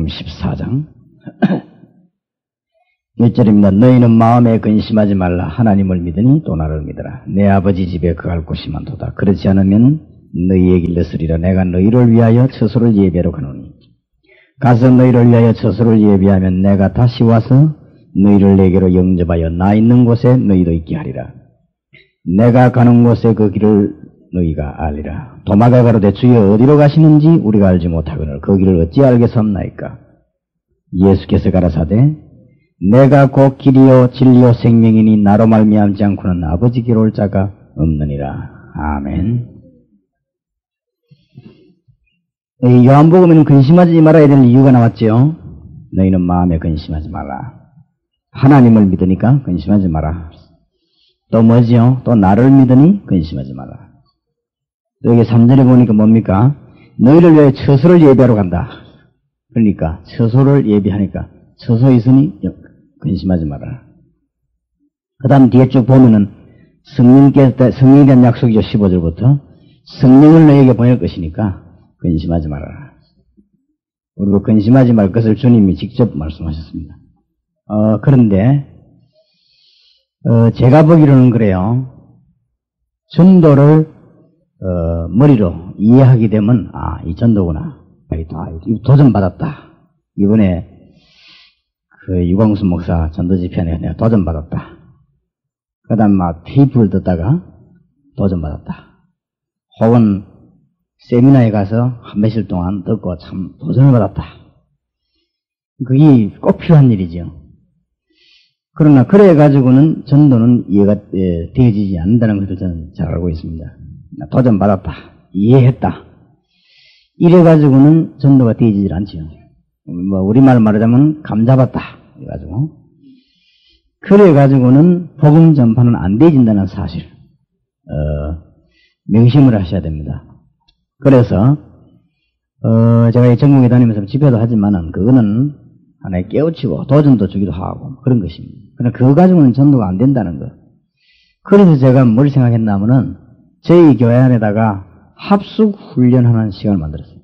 14장 1절입니다. 너희는 마음에 근심하지 말라. 하나님을 믿으니 또 나를 믿으라. 내 아버지 집에 거할 곳이 많도다. 그렇지 않으면 너희에게 일렀으리라. 내가 너희를 위하여 처소를 예비하러 가노니 가서 너희를 위하여 처소를 예비하면 내가 다시 와서 너희를 내게로 영접하여 나 있는 곳에 너희도 있게 하리라. 내가 가는 곳에 그 길을 너희가 알리라. 도마가 가로되 주여 어디로 가시는지 우리가 알지 못하거늘 그 길을 어찌 알겠사옵나이까. 예수께서 가라사대 내가 곧 길이요 진리요 생명이니 나로 말미암지 않고는 아버지께로 올 자가 없느니라. 아멘. 요한복음에는 근심하지 말아야 될 이유가 나왔죠. 너희는 마음에 근심하지 마라. 하나님을 믿으니까 근심하지 마라. 또 뭐지요? 또 나를 믿으니 근심하지 마라. 또 여기 3절에 보니까 뭡니까? 너희를 위해 처소를 예비하러 간다. 그러니까 처소를 예비하니까 처소에 있으니 근심하지 마라. 그 다음 뒤에 쭉 보면은 성령에 대한 약속이죠. 15절부터 성령을 너희에게 보낼 것이니까 근심하지 말아라. 그리고 근심하지 말 것을 주님이 직접 말씀하셨습니다. 그런데 제가 보기로는 그래요. 전도를 머리로 이해하게 되면 이 전도구나. 도전받았다. 이번에 그 유광수 목사 전도 집회에 내가 도전받았다. 그 다음 테이프를 듣다가 도전받았다. 혹은 세미나에 가서 한 며칠 동안 듣고 참 도전을 받았다. 그게 꼭 필요한 일이죠. 그러나 그래가지고는 전도는 이해가 되어지지 않는다는 것을 저는 잘 알고 있습니다. 도전받았다. 이해했다. 이래가지고는 전도가 되어지질 않죠. 우리말 말하자면 감잡았다. 이래가지고. 그래가지고는 복음 전파는 안 되어진다는 사실. 명심을 하셔야 됩니다. 그래서, 제가 전국에 다니면서 집회도 하지만은 그거는 하나의 깨우치고 도전도 주기도 하고 그런 것입니다. 그러나 그거 가지고는 전도가 안 된다는 것. 그래서 제가 뭘 생각했냐면은 저희 교회 안에다가 합숙 훈련하는 시간을 만들었어요.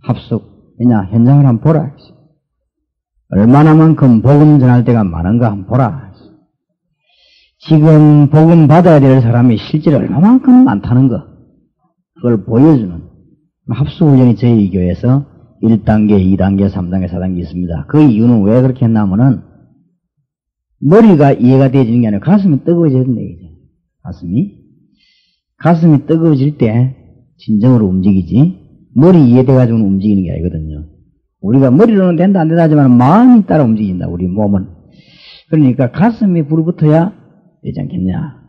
합숙. 왜냐, 현장을 한번 보라. 얼마나만큼 복음 전할 때가 많은가 한번 보라. 지금 복음 받아야 될 사람이 실제로 얼마만큼 많다는 거. 그걸 보여주는 합숙 훈련이 저희 교회에서 1단계, 2단계, 3단계, 4단계 있습니다. 그 이유는 왜 그렇게 했냐면은 머리가 이해가 되어지는 게 아니라 가슴이 뜨거워져야 된다 얘기죠. 가슴이 뜨거워질 때 진정으로 움직이지 머리 이해돼가지고는 움직이는 게 아니거든요. 우리가 머리로는 된다 안 된다 하지만 마음이 따라 움직인다. 우리 몸은. 그러니까 가슴이 불이 붙어야 되지 않겠냐.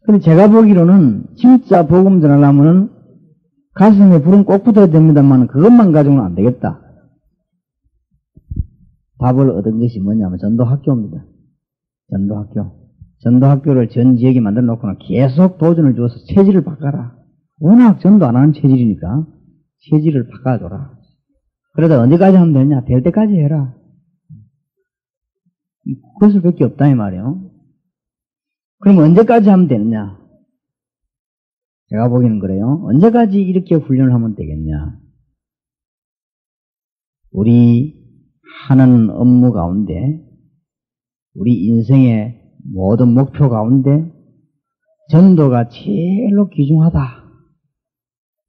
근데 제가 보기로는 진짜 복음 전하려면은 가슴에 불은 꼭 붙어야 됩니다만 그것만 가지고는 안 되겠다. 답을 얻은 것이 뭐냐면 전도학교입니다. 전도학교를 전 지역에 만들어 놓고는 계속 도전을 주어서 체질을 바꿔라. 워낙 전도 안 하는 체질이니까 체질을 바꿔줘라. 그러다 언제까지 하면 되냐? 될 때까지 해라. 그것을 밖에 없다 이 말이에요. 그럼 언제까지 하면 되느냐? 제가 보기에는 그래요. 언제까지 이렇게 훈련을 하면 되겠냐? 우리 하는 업무 가운데 우리 인생의 모든 목표 가운데 전도가 제일로 귀중하다.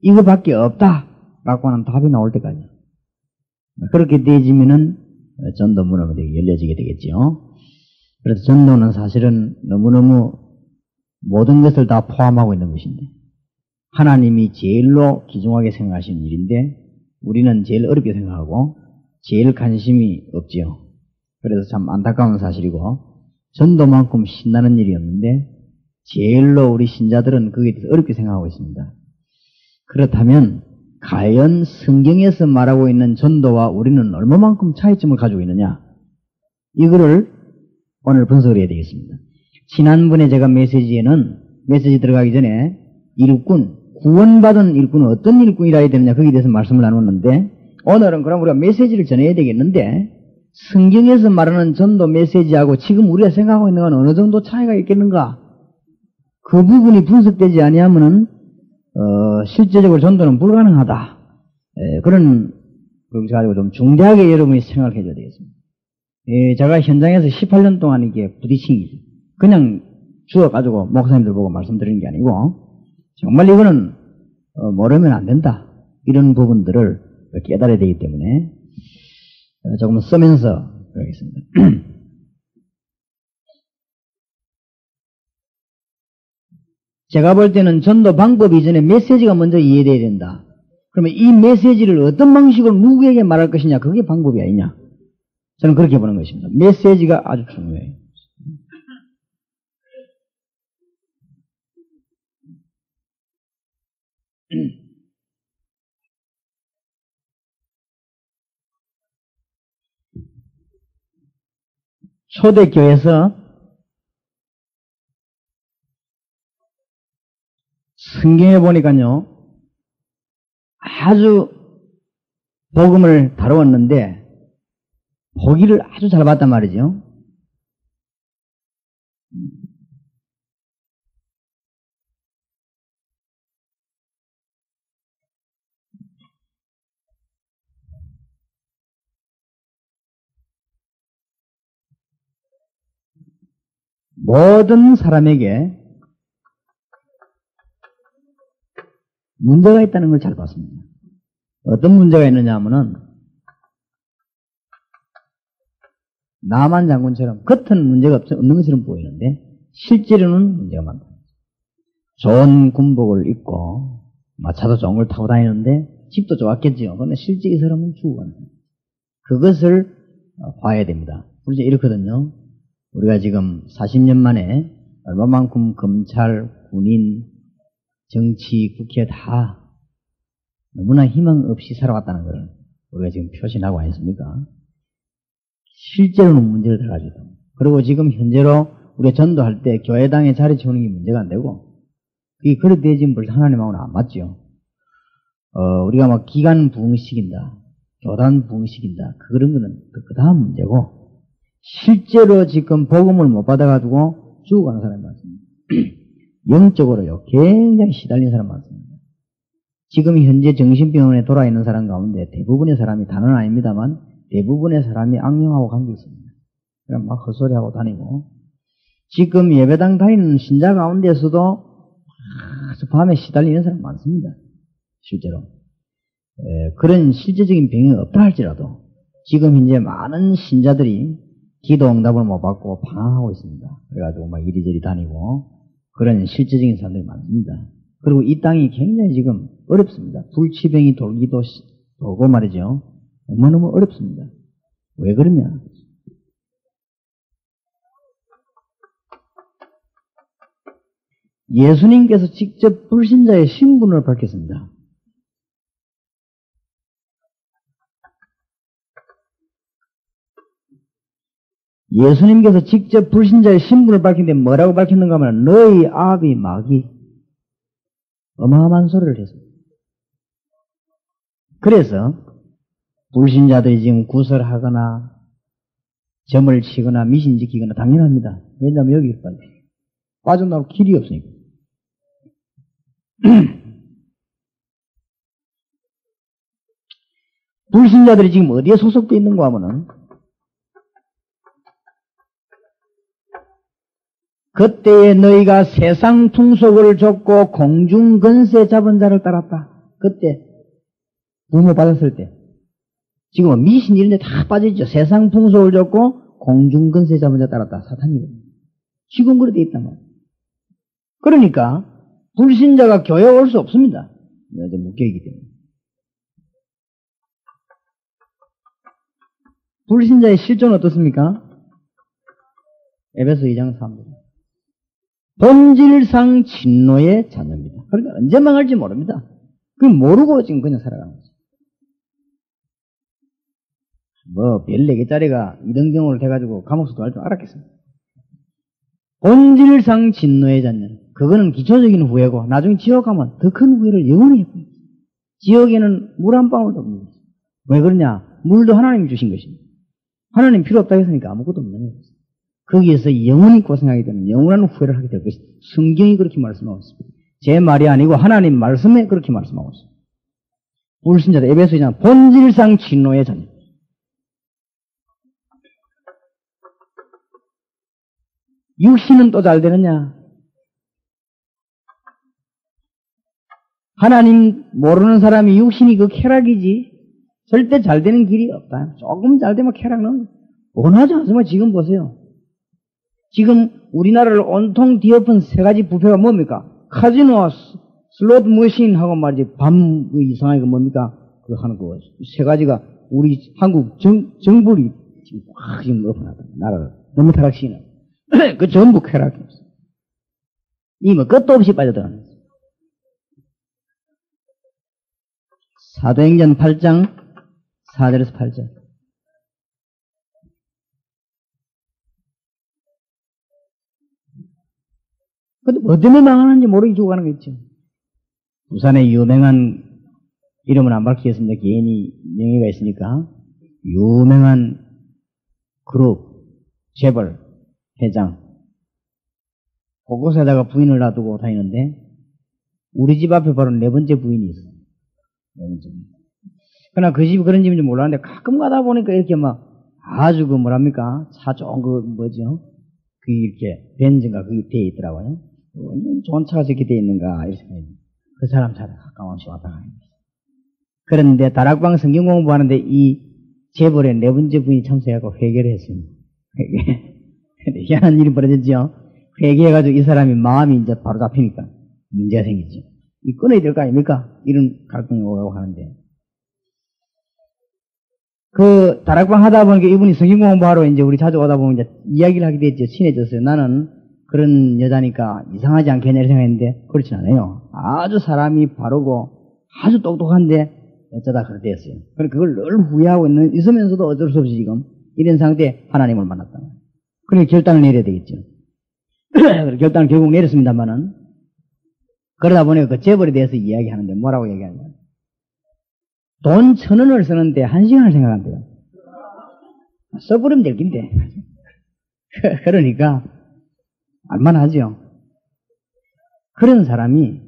이거밖에 없다. 라고 하는 답이 나올 때까지. 그렇게 되어지면은 전도 문화가 열려지게 되겠죠. 그래서 전도는 사실은 너무너무 모든 것을 다 포함하고 있는 것인데 하나님이 제일로 귀중하게 생각하시는 일인데 우리는 제일 어렵게 생각하고 제일 관심이 없지요. 그래서 참 안타까운 사실이고 전도만큼 신나는 일이 없는데 제일로 우리 신자들은 거기에 대해서 어렵게 생각하고 있습니다. 그렇다면 과연 성경에서 말하고 있는 전도와 우리는 얼마만큼 차이점을 가지고 있느냐? 이거를 오늘 분석을 해야 되겠습니다. 지난번에 제가 메시지 들어가기 전에 구원받은 일꾼은 어떤 일꾼이라 해야 되느냐 거기에 대해서 말씀을 나눴는데 오늘은 그럼 우리가 메시지를 전해야 되겠는데 성경에서 말하는 전도 메시지하고 지금 우리가 생각하고 있는 건 어느 정도 차이가 있겠는가? 그 부분이 분석되지 아니하면은 실제적으로 전도는 불가능하다. 그런 것을 가지고 좀 중대하게 여러분이 생각을 해줘야 되겠습니다. 제가 현장에서 18년 동안 이게 부딪힌 게 그냥 주워가지고 목사님들 보고 말씀드리는 게 아니고 정말 이거는 모르면 안 된다. 이런 부분들을 깨달아야 되기 때문에 조금 쓰면서 그러겠습니다. 제가 볼 때는 전도 방법 이전에 메시지가 먼저 이해돼야 된다. 그러면 이 메시지를 어떤 방식으로 누구에게 말할 것이냐, 그게 방법이 아니냐. 저는 그렇게 보는 것입니다. 메시지가 아주 중요해요. 초대교회에서 성경에 보니까요, 아주 복음을 다루었는데 보기를 아주 잘 봤단 말이죠. 모든 사람에게 문제가 있다는 걸 잘 봤습니다. 어떤 문제가 있느냐 하면은 나만 장군처럼 겉은 문제가 없는 것처럼 보이는데 실제로는 문제가 많다. 좋은 군복을 입고 마차도 좋은 걸 타고 다니는데 집도 좋았겠지요. 그런데 실제 이 사람은 죽어가는 거예요. 그것을 봐야 됩니다. 우리 이렇거든요. 우리가 지금 40년 만에 얼마만큼 검찰, 군인, 정치, 국회 다 너무나 희망 없이 살아왔다는 걸 우리가 지금 표시하고 아니습니까? 실제로는 문제를 다 가지고 있다. 그리고 지금 현재로 우리가 전도할 때 교회당에 자리 채우는 게 문제가 안 되고 그게 그렇게 지금 벌써 하나님하고는 안 맞죠. 우리가 막 기간 부흥시킨다, 교단 부흥시킨다, 그런 거는 그 다음 문제고 실제로 지금 복음을 못 받아가지고 죽어가는 사람이 많습니다. 영적으로요, 굉장히 시달린 사람 많습니다. 지금 현재 정신병원에 돌아 있는 사람 가운데 대부분의 사람이, 다는 아닙니다만 대부분의 사람이 악령하고 관계 있습니다. 그럼 막 헛소리하고 다니고, 지금 예배당 다니는 신자 가운데서도 아주 밤에 시달리는 사람 많습니다. 실제로. 그런 실제적인 병이 없다 할지라도 지금 현재 많은 신자들이 기도 응답을 못 받고 방황하고 있습니다. 그래가지고 막 이리저리 다니고 그런 실제적인 사람들이 많습니다. 그리고 이 땅이 굉장히 지금 어렵습니다. 불치병이 돌기도 돌고 말이죠. 너무너무 어렵습니다. 왜 그러냐? 예수님께서 직접 불신자의 신분을 밝혔습니다. 예수님께서 직접 불신자의 신분을 밝힌데 뭐라고 밝혔는가 하면 너희 아비 마귀, 어마어마한 소리를 했습니다. 그래서 불신자들이 지금 구설하거나 점을 치거나 미신 지키거나 당연합니다. 왜냐하면 여기 빠져나올 길이 없으니까. 불신자들이 지금 어디에 소속되어 있는가 하면은 그때에 너희가 세상 풍속을 줬고 공중 건세 잡은 자를 따랐다. 그때 부모 받았을 때 지금은 미신 이런 데 다 빠져있죠. 세상 풍속을 줬고 공중 건세 잡은 자 따랐다. 사탄이거든요. 지금 그렇게 돼 있단 말이에요. 그러니까 불신자가 교회에 올 수 없습니다. 묶여있기 때문에. 불신자의 실존은 어떻습니까? 에베소 2장 3절. 본질상 진노의 자녀입니다. 그러니까 언제 망할지 모릅니다. 그걸 모르고 지금 그냥 살아가는 거죠. 별 4개짜리가 이등병으로 돼가지고 감옥수 도할 줄 알았겠습니다. 본질상 진노의 자녀. 그거는 기초적인 후회고 나중에 지옥 가면 더 큰 후회를 영원히 해요. 지옥에는 물 한 방울도 없는 거죠. 왜 그러냐? 물도 하나님이 주신 것입니다. 하나님 필요 없다고 했으니까 아무것도 없는 거예요. 거기에서 영원히 고생하게 되는 영원한 후회를 하게 될 것입니다. 성경이 그렇게 말씀하고 있습니다. 제 말이 아니고 하나님 말씀에 그렇게 말씀하고 있습니다. 불신자다. 에베소 2장 본질상 진노의 전. 육신은 또 잘 되느냐? 하나님 모르는 사람이 육신이 그 쾌락이지 절대 잘 되는 길이 없다. 조금 잘 되면 쾌락은 원하지 않습니까? 지금 보세요. 지금 우리나라를 온통 뒤엎은 세 가지 부패가 뭡니까? 카지노, 슬롯 머신하고 말이지 밤 이상하게 뭡니까? 그 하는 거 세 가지가 우리 한국 정부리 지금 확 지금 엎어놨다. 나라를 너무 타락시는 그 전부 쾌락이었어. 이 뭐 끝도 없이 빠져들어가는 거죠. 사도행전 8장 4절에서 8절. 근데 뭐 때문에 망하는지 모르게 죽어가는 거 있죠. 부산에 유명한 이름은 안 밝히겠습니다. 개인이 명예가 있으니까. 유명한 그룹, 재벌, 회장. 곳곳에다가 부인을 놔두고 다니는데, 우리 집 앞에 바로 네 번째 부인이 있어요. 네 번째. 그러나 그 집이 그런 집인지 몰랐는데, 가끔 가다 보니까 이렇게 막, 아주 그 뭐랍니까? 차 좋은 그 뭐죠? 그 이렇게, 벤츠인가 그게 되어 있더라고요. 좋은 차가 저렇게 되어 있는가, 이렇게 생각해요. 그 사람 차를 가까운시 왔다 가는 거예요. 그런데 다락방 성경 공부하는데 이 재벌의 네 번째 부인이 참석해서 회개를 했습니다. 회개. 희한한 일이 벌어졌죠. 회개해가지고 이 사람이 마음이 이제 바로 잡히니까 문제가 생기죠. 이 끊어야 될 거 아닙니까? 이런 갈등이 오가고 하는데. 그 다락방 하다 보니까 이분이 성경 공부하러 이제 우리 자주 오다 보면 이제 이야기를 하게 됐죠. 친해졌어요. 나는 그런 여자니까 이상하지 않겠냐 생각했는데 그렇진 않아요. 아주 사람이 바르고 아주 똑똑한데 어쩌다 그렇게 됐어요. 그래서 그걸 늘 후회하고 있으면서도 어쩔 수 없이 지금 이런 상태에 하나님을 만났다. 그러니까 결단을 내려야 되겠죠. 결단을 결국 내렸습니다만은 그러다 보니까 그 재벌에 대해서 이야기하는데 뭐라고 얘기하냐. 돈 1,000원을 쓰는데 1시간을 생각한대요. 써버리면 될 긴데. 그러니까 알만하죠. 그런 사람이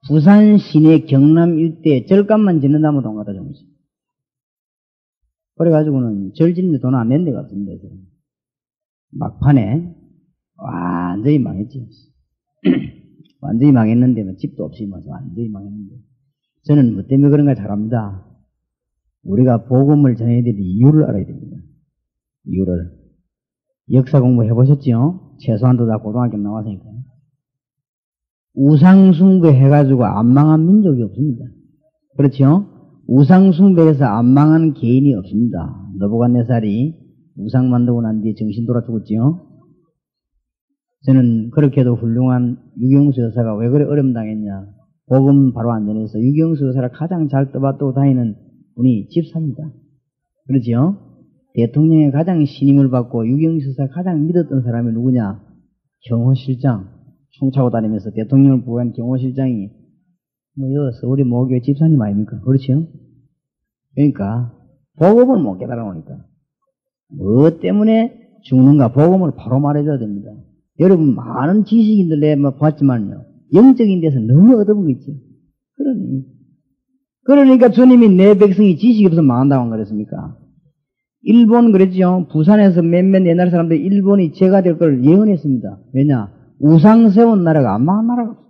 부산 시내 경남 일대에 절감만 짓는다면 돈 갖다 준 거지. 그래가지고는 절 짓는데 돈 안 낸 데가 없습니다. 막판에 완전히 망했지. 완전히 망했는데 집도 없이 완전히 망했는데 저는 뭐 때문에 그런가 잘 압니다. 우리가 복음을 전해야 될 이유를 알아야 됩니다. 이유를. 역사 공부 해보셨죠? 최소한도 다 고등학교 나왔으니까. 우상숭배 해가지고 안 망한 민족이 없습니다. 그렇죠? 우상숭배해서 안 망한 개인이 없습니다. 느부갓네살이 우상 만들고 난 뒤에 정신 돌아 죽었죠? 저는 그렇게도 훌륭한 유경수 여사가 왜 그래 어려움 당했냐. 복음 바로 안 전해서 유경수 여사를 가장 잘 떠받들고 다니는 분이 집사입니다. 그렇죠? 대통령의 가장 신임을 받고 유경수 여사가 가장 믿었던 사람이 누구냐? 경호실장. 총 차고 다니면서 대통령을 보호한 경호실장이 서울의 모교회 집사님 아닙니까? 그렇죠? 그러니까 복음을 못 깨달아오니까 뭐 때문에 죽는가 복음을 바로 말해줘야 됩니다. 여러분 많은 지식인들 내가 봤지만요. 영적인 데서 너무 얻어본 거 있죠. 그러니까 주님이 내 백성이 지식이 없어서 망한다고 안 그랬습니까? 일본 그랬죠. 부산에서 몇몇 옛날 사람들 일본이 죄가 될 걸 예언했습니다. 왜냐? 우상 세운 나라가 안 망한 나라가 없어.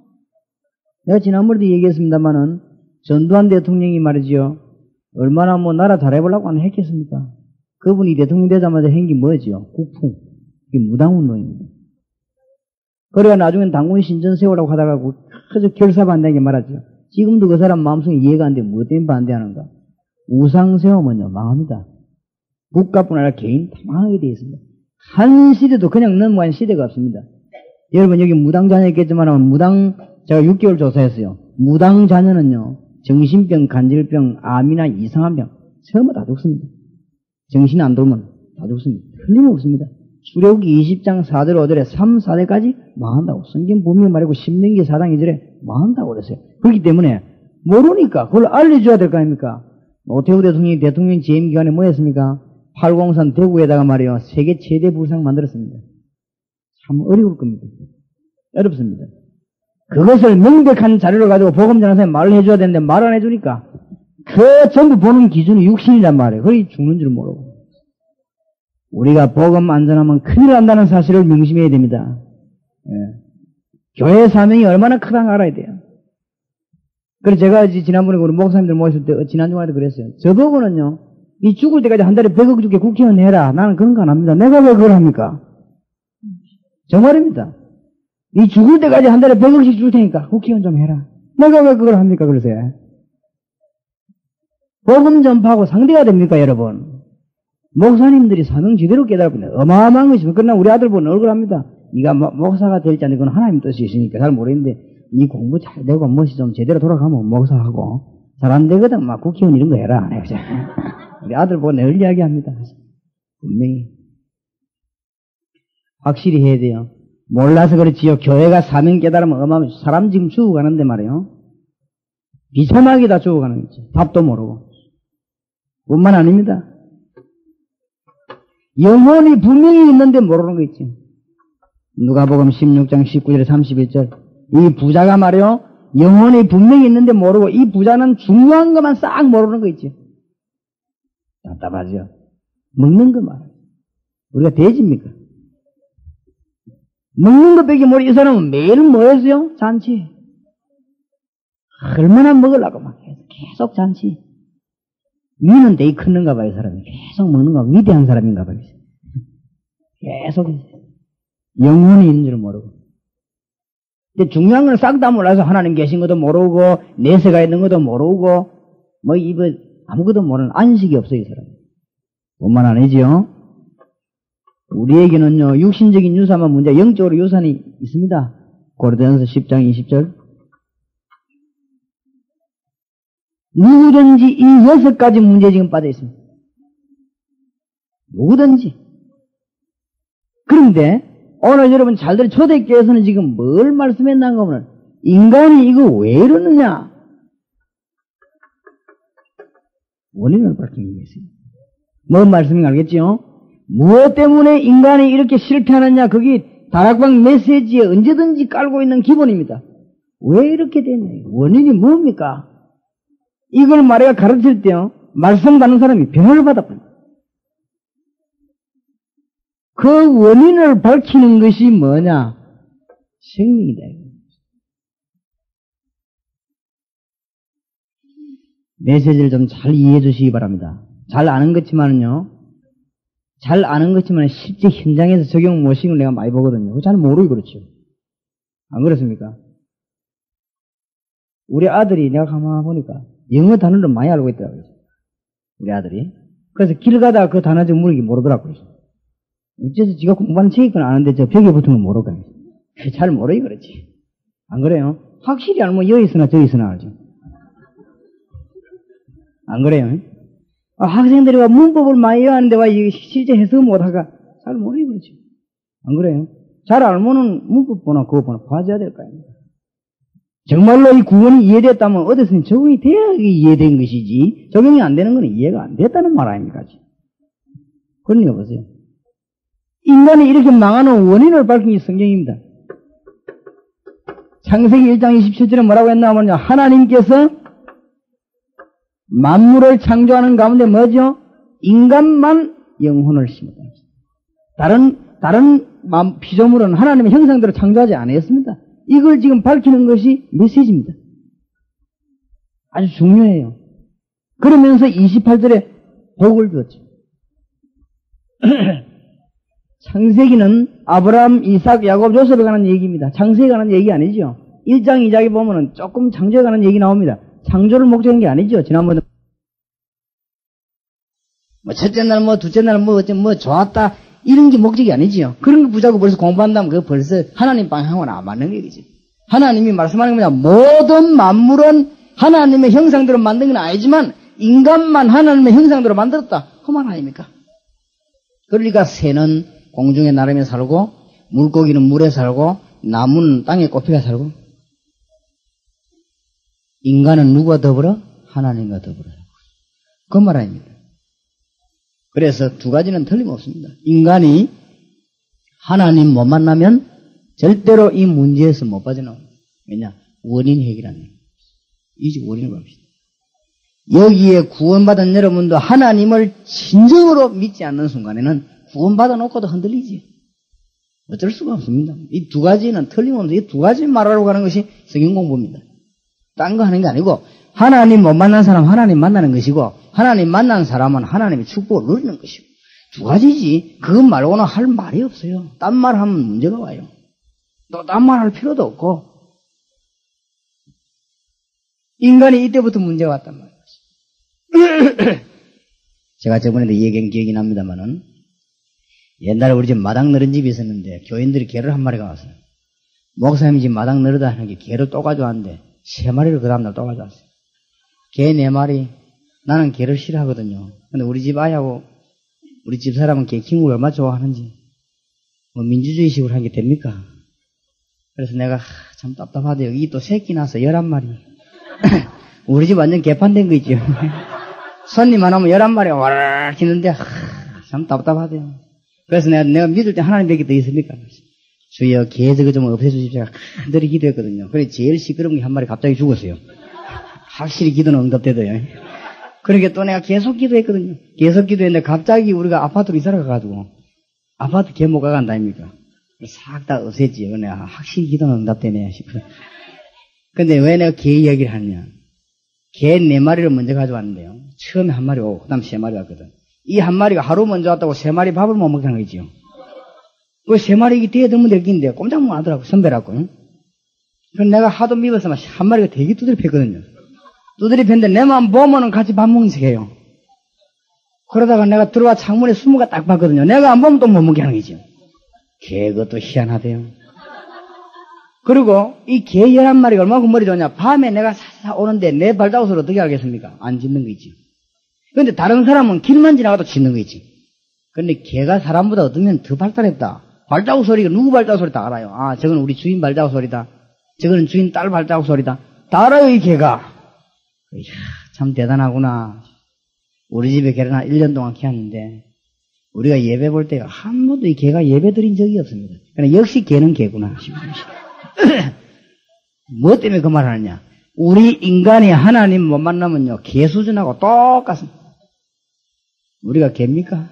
내가 지난번에도 얘기했습니다만은 전두환 대통령이 말이죠. 얼마나 나라 잘해보려고 하는 했겠습니까? 그분이 대통령 되자마자 한 게 뭐죠? 국풍. 이게 무당운동입니다. 그래야 나중엔 당군 신전 세우라고 하다가 그저 결사반대하게 말하죠. 지금도 그 사람 마음속에 이해가 안 돼. 뭐 때문에 반대하는가? 우상 세우면요 망합니다. 국가뿐 아니라 개인 다 망하게 되어 있습니다. 한 시대도 그냥 넘어간 시대가 없습니다. 여러분 여기 무당 자녀 있겠지만 무당 제가 6개월 조사했어요. 무당 자녀는요 정신병, 간질병, 암이나 이상한 병 전부 다 죽습니다. 정신 안 돌면 다 죽습니다. 틀림없습니다. 출애굽기 20장 4절 5절에 3, 4대까지 망한다고 성경 분명히 말하고 신명기 4장 2절에 망한다고 그랬어요. 그렇기 때문에 모르니까 그걸 알려줘야 될 거 아닙니까? 노태우 대통령이 대통령 재임 기간에 뭐 했습니까? 803 대구에다가 말이요 세계 최대 불상 만들었습니다. 참 어려울 겁니다. 어렵습니다. 그것을 명백한 자료를 가지고 복음 전하사에 말을 해줘야 되는데 말 안 해주니까 그 전부 보는 기준이 육신이란 말이에요. 거기 죽는 줄 모르고. 우리가 복음 안 전하면 큰일 난다는 사실을 명심해야 됩니다. 예. 교회 사명이 얼마나 크다는 걸 알아야 돼요. 그래서 제가 지난번에 우리 목사님들 모셨을 때, 지난주에도 그랬어요. 저보고는요, 이 죽을 때까지 한 달에 100억 주게 국회의원 해라. 나는 그런 거 안 합니다. 내가 왜 그걸 합니까? 정말입니다. 이 죽을 때까지 한 달에 100억씩 줄 테니까 국회의원 좀 해라. 내가 왜 그걸 합니까? 그러세요. 복음 전파하고 상대가 됩니까, 여러분? 목사님들이 사명 제대로 깨달으면 어마어마한 것이면, 그러나 우리 아들 보는 억울합니다. 네가 목사가 될지 안 될지 그건 하나님 뜻이 있으니까 잘 모르겠는데, 이 공부 잘 되고 멋이 좀 제대로 돌아가면 목사하고, 잘 안 되거든 막 국회의원 이런 거 해라. 우리 아들 보고 늘 이야기합니다. 분명히 확실히 해야 돼요. 몰라서 그렇지요. 교회가 사명 깨달으면 어마어마한, 사람 지금 죽어가는데 말이에요. 비참하게 다 죽어가는 거지. 밥도 모르고. 뿐만 아닙니다. 영혼이 분명히 있는데 모르는 거 있지. 누가복음 16장 19절에 31절. 이 부자가 말이요, 영혼이 분명히 있는데 모르고, 이 부자는 중요한 것만 싹 모르는 거 있지. 답답하죠. 먹는 것만. 우리가 돼지입니까? 먹는 것밖에 모르고, 이 사람은 매일 뭐 했어요? 잔치. 얼마나 먹으려고 막 계속 잔치. 위는 되게 크는가 봐요, 이 사람이. 계속 먹는 거 위대한 사람인가 봐요. 계속 영혼이 있는 줄 모르고. 근데 중요한 건 싹 다 몰라서 하나님 계신 것도 모르고, 내세가 있는 것도 모르고, 뭐, 아무것도 모르는 안식이 없어요, 이 사람. 뿐만 아니지요. 우리에게는요, 육신적인 유산만 문제, 영적으로 유산이 있습니다. 고린도전서 10장 20절. 누구든지 이 6가지 문제에 지금 빠져 있습니다. 누구든지. 그런데 오늘 여러분 잘 들어, 초대교회에서는 지금 뭘 말씀했나 하면, 인간이 이거 왜 이러느냐? 원인을 밝히기 위해서요. 뭔 말씀인가 알겠지요? 무엇 때문에 인간이 이렇게 실패하느냐? 그게 다락방 메시지에 언제든지 깔고 있는 기본입니다. 왜 이렇게 되냐? 원인이 뭡니까? 이걸 말해가 가르칠 때요, 말씀 받는 사람이 변화를 받아버립니다. 그 원인을 밝히는 것이 뭐냐? 생명이다. 메시지를 좀 잘 이해해 주시기 바랍니다. 잘 아는 것지만은요, 잘 아는 것지만 실제 현장에서 적용 못시는 내가 많이 보거든요. 잘 모르고 그렇죠. 안 그렇습니까? 우리 아들이 내가 가만히 보니까 영어 단어를 많이 알고 있더라고요. 우리 아들이. 그래서 길 가다가 그 단어 좀 모르더라고요. 어째서 지가 공부하는 책이 건 아는데 저 벽에 붙은 건 모르고. 잘 모르기 그렇지. 안 그래요? 확실히 알면 여기 있으나 저기 있으나 알죠. 안 그래요? 학생들이 와 문법을 많이 외웠는데 와 실제 해석 못하가 잘 모르기 그렇지. 안 그래요? 잘 알면은 문법 보나 그거 보나 봐줘야 될 거 아닙니까? 정말로 이 구원이 이해됐다면 어디서는 적용이 돼야 이해된 것이지, 적용이 안 되는 건 이해가 안 됐다는 말 아닙니까? 그러니까 보세요. 인간이 이렇게 망하는 원인을 밝힌 게 성경입니다. 창세기 1장 27절에 뭐라고 했나 하면요, 하나님께서 만물을 창조하는 가운데 뭐죠? 인간만 영혼을 심었다. 다른 피조물은 하나님의 형상대로 창조하지 않았습니다. 이걸 지금 밝히는 것이 메시지입니다. 아주 중요해요. 그러면서 28절에 복을 주었죠. 창세기는 아브라함, 이삭, 야곱, 요셉에 관한 얘기입니다. 창세기에 관한 얘기 아니죠. 1장, 2장에 보면은 조금 창조에 관한 얘기 나옵니다. 창조를 목적한 게 아니죠. 지난번에 첫째 날 둘째 날 좋았다 이런 게 목적이 아니지요. 그런 거 부자고 벌써 공부한다면 그거 벌써 하나님 방향은 안 맞는 얘기죠. 하나님이 말씀하는 거냐, 모든 만물은 하나님의 형상대로 만든 건 아니지만 인간만 하나님의 형상대로 만들었다. 그 말 아닙니까? 그러니까 새는 공중에 나르며 살고, 물고기는 물에 살고, 나무는 땅에 꽃피가 살고, 인간은 누구와 더불어? 하나님과 더불어. 그 말 아닙니다. 그래서 두 가지는 틀림없습니다. 인간이 하나님 못 만나면 절대로 이 문제에서 못 빠져나옵니다. 왜냐? 원인 해결하는. 이제 원인을 봅시다. 여기에 구원받은 여러분도 하나님을 진정으로 믿지 않는 순간에는 구원받아 놓고도 흔들리지. 어쩔 수가 없습니다. 이 두 가지는 틀림없이 이 두 가지 말하려고 하는 것이 성경 공부입니다. 딴 거 하는 게 아니고 하나님 못 만난 사람 하나님 만나는 것이고 하나님 만난 사람은 하나님의 축복을 누리는 것이고 두 가지지. 그것 말고는 할 말이 없어요. 딴 말 하면 문제가 와요. 또 딴 말 할 필요도 없고 인간이 이때부터 문제가 왔단 말이에요. 제가 저번에도 얘기한 기억이 납니다만은 옛날에 우리 집 마당 늘은 집이 있었는데 교인들이 개를 한 마리가 왔어요. 목사님이 집 마당 늘으다 하는 게 개를 또 가져왔는데 3마리를 그 다음날 또 가져왔어요. 개 4마리. 나는 개를 싫어하거든요. 근데 우리 집 아이하고 우리 집 사람은 개 키우는 걸 얼마나 좋아하는지 뭐 민주주의식으로 하는 게 됩니까? 그래서 내가 참 답답하대요. 이 또 새끼 나서 11마리. 우리 집 완전 개판된 거 있죠. 손님 안 오면 11마리가 와르르 치는데 참 답답하대요. 그래서 내가 믿을 때 하나님 뵙기 더 있습니까? 주여 개 저거 좀 없애주십시오. 간절히 기도했거든요. 그래 제일 시끄러운 게 한 마리 갑자기 죽었어요. 확실히 기도는 응답되더요. 그러니까 또 내가 계속 기도했거든요. 계속 기도했는데 갑자기 우리가 아파트로 이사를 가가지고 아파트 개 못 가간다 아닙니까? 싹 다 없앴지. 내가 확실히 기도는 응답되네 싶어요. 근데 왜 내가 개 이야기를 하느냐. 개 4마리를 먼저 가져왔는데요. 처음에 1마리 오고 그 다음 3마리 왔거든. 이 1마리가 하루 먼저 왔다고 3마리 밥을 못 먹게 하는 거지요. 그 3마리 뒤에 들면 될 긴데 꼼짝 못 하더라고. 선배라고. 그래서 내가 하도 믿어서 1마리가 되게 두드려 팼거든요. 두드려 팼는데 내만 보면은 같이 밥 먹는 척해요. 그러다가 내가 들어와 창문에 숨어가 딱 봤거든요. 내가 안 보면 또 못 먹게 하는 거죠. 개 그것도 희한하대요. 그리고 이 개 11마리가 얼마나 머리 좋냐. 밤에 내가 사사 오는데 내 발자국을 어떻게 알겠습니까? 안 짖는 거 있지. 근데 다른 사람은 길만 지나가도 짖는 거 있지. 근데 개가 사람보다 어쩌면 더 발달했다. 발자국 소리가 누구 발자국 소리 다 알아요. 아, 저건 우리 주인 발자국 소리다. 저거는 주인 딸 발자국 소리다. 다 알아요, 이 개가. 이야, 참 대단하구나. 우리 집에 개를 한 1년 동안 키웠는데 우리가 예배 볼 때 한 번도 이 개가 예배 드린 적이 없습니다. 그러니까 역시 개는 개구나. 뭐 때문에 그 말을 하느냐. 우리 인간이 하나님 못 만나면요 개 수준하고 똑같습니다. 우리가 개입니까?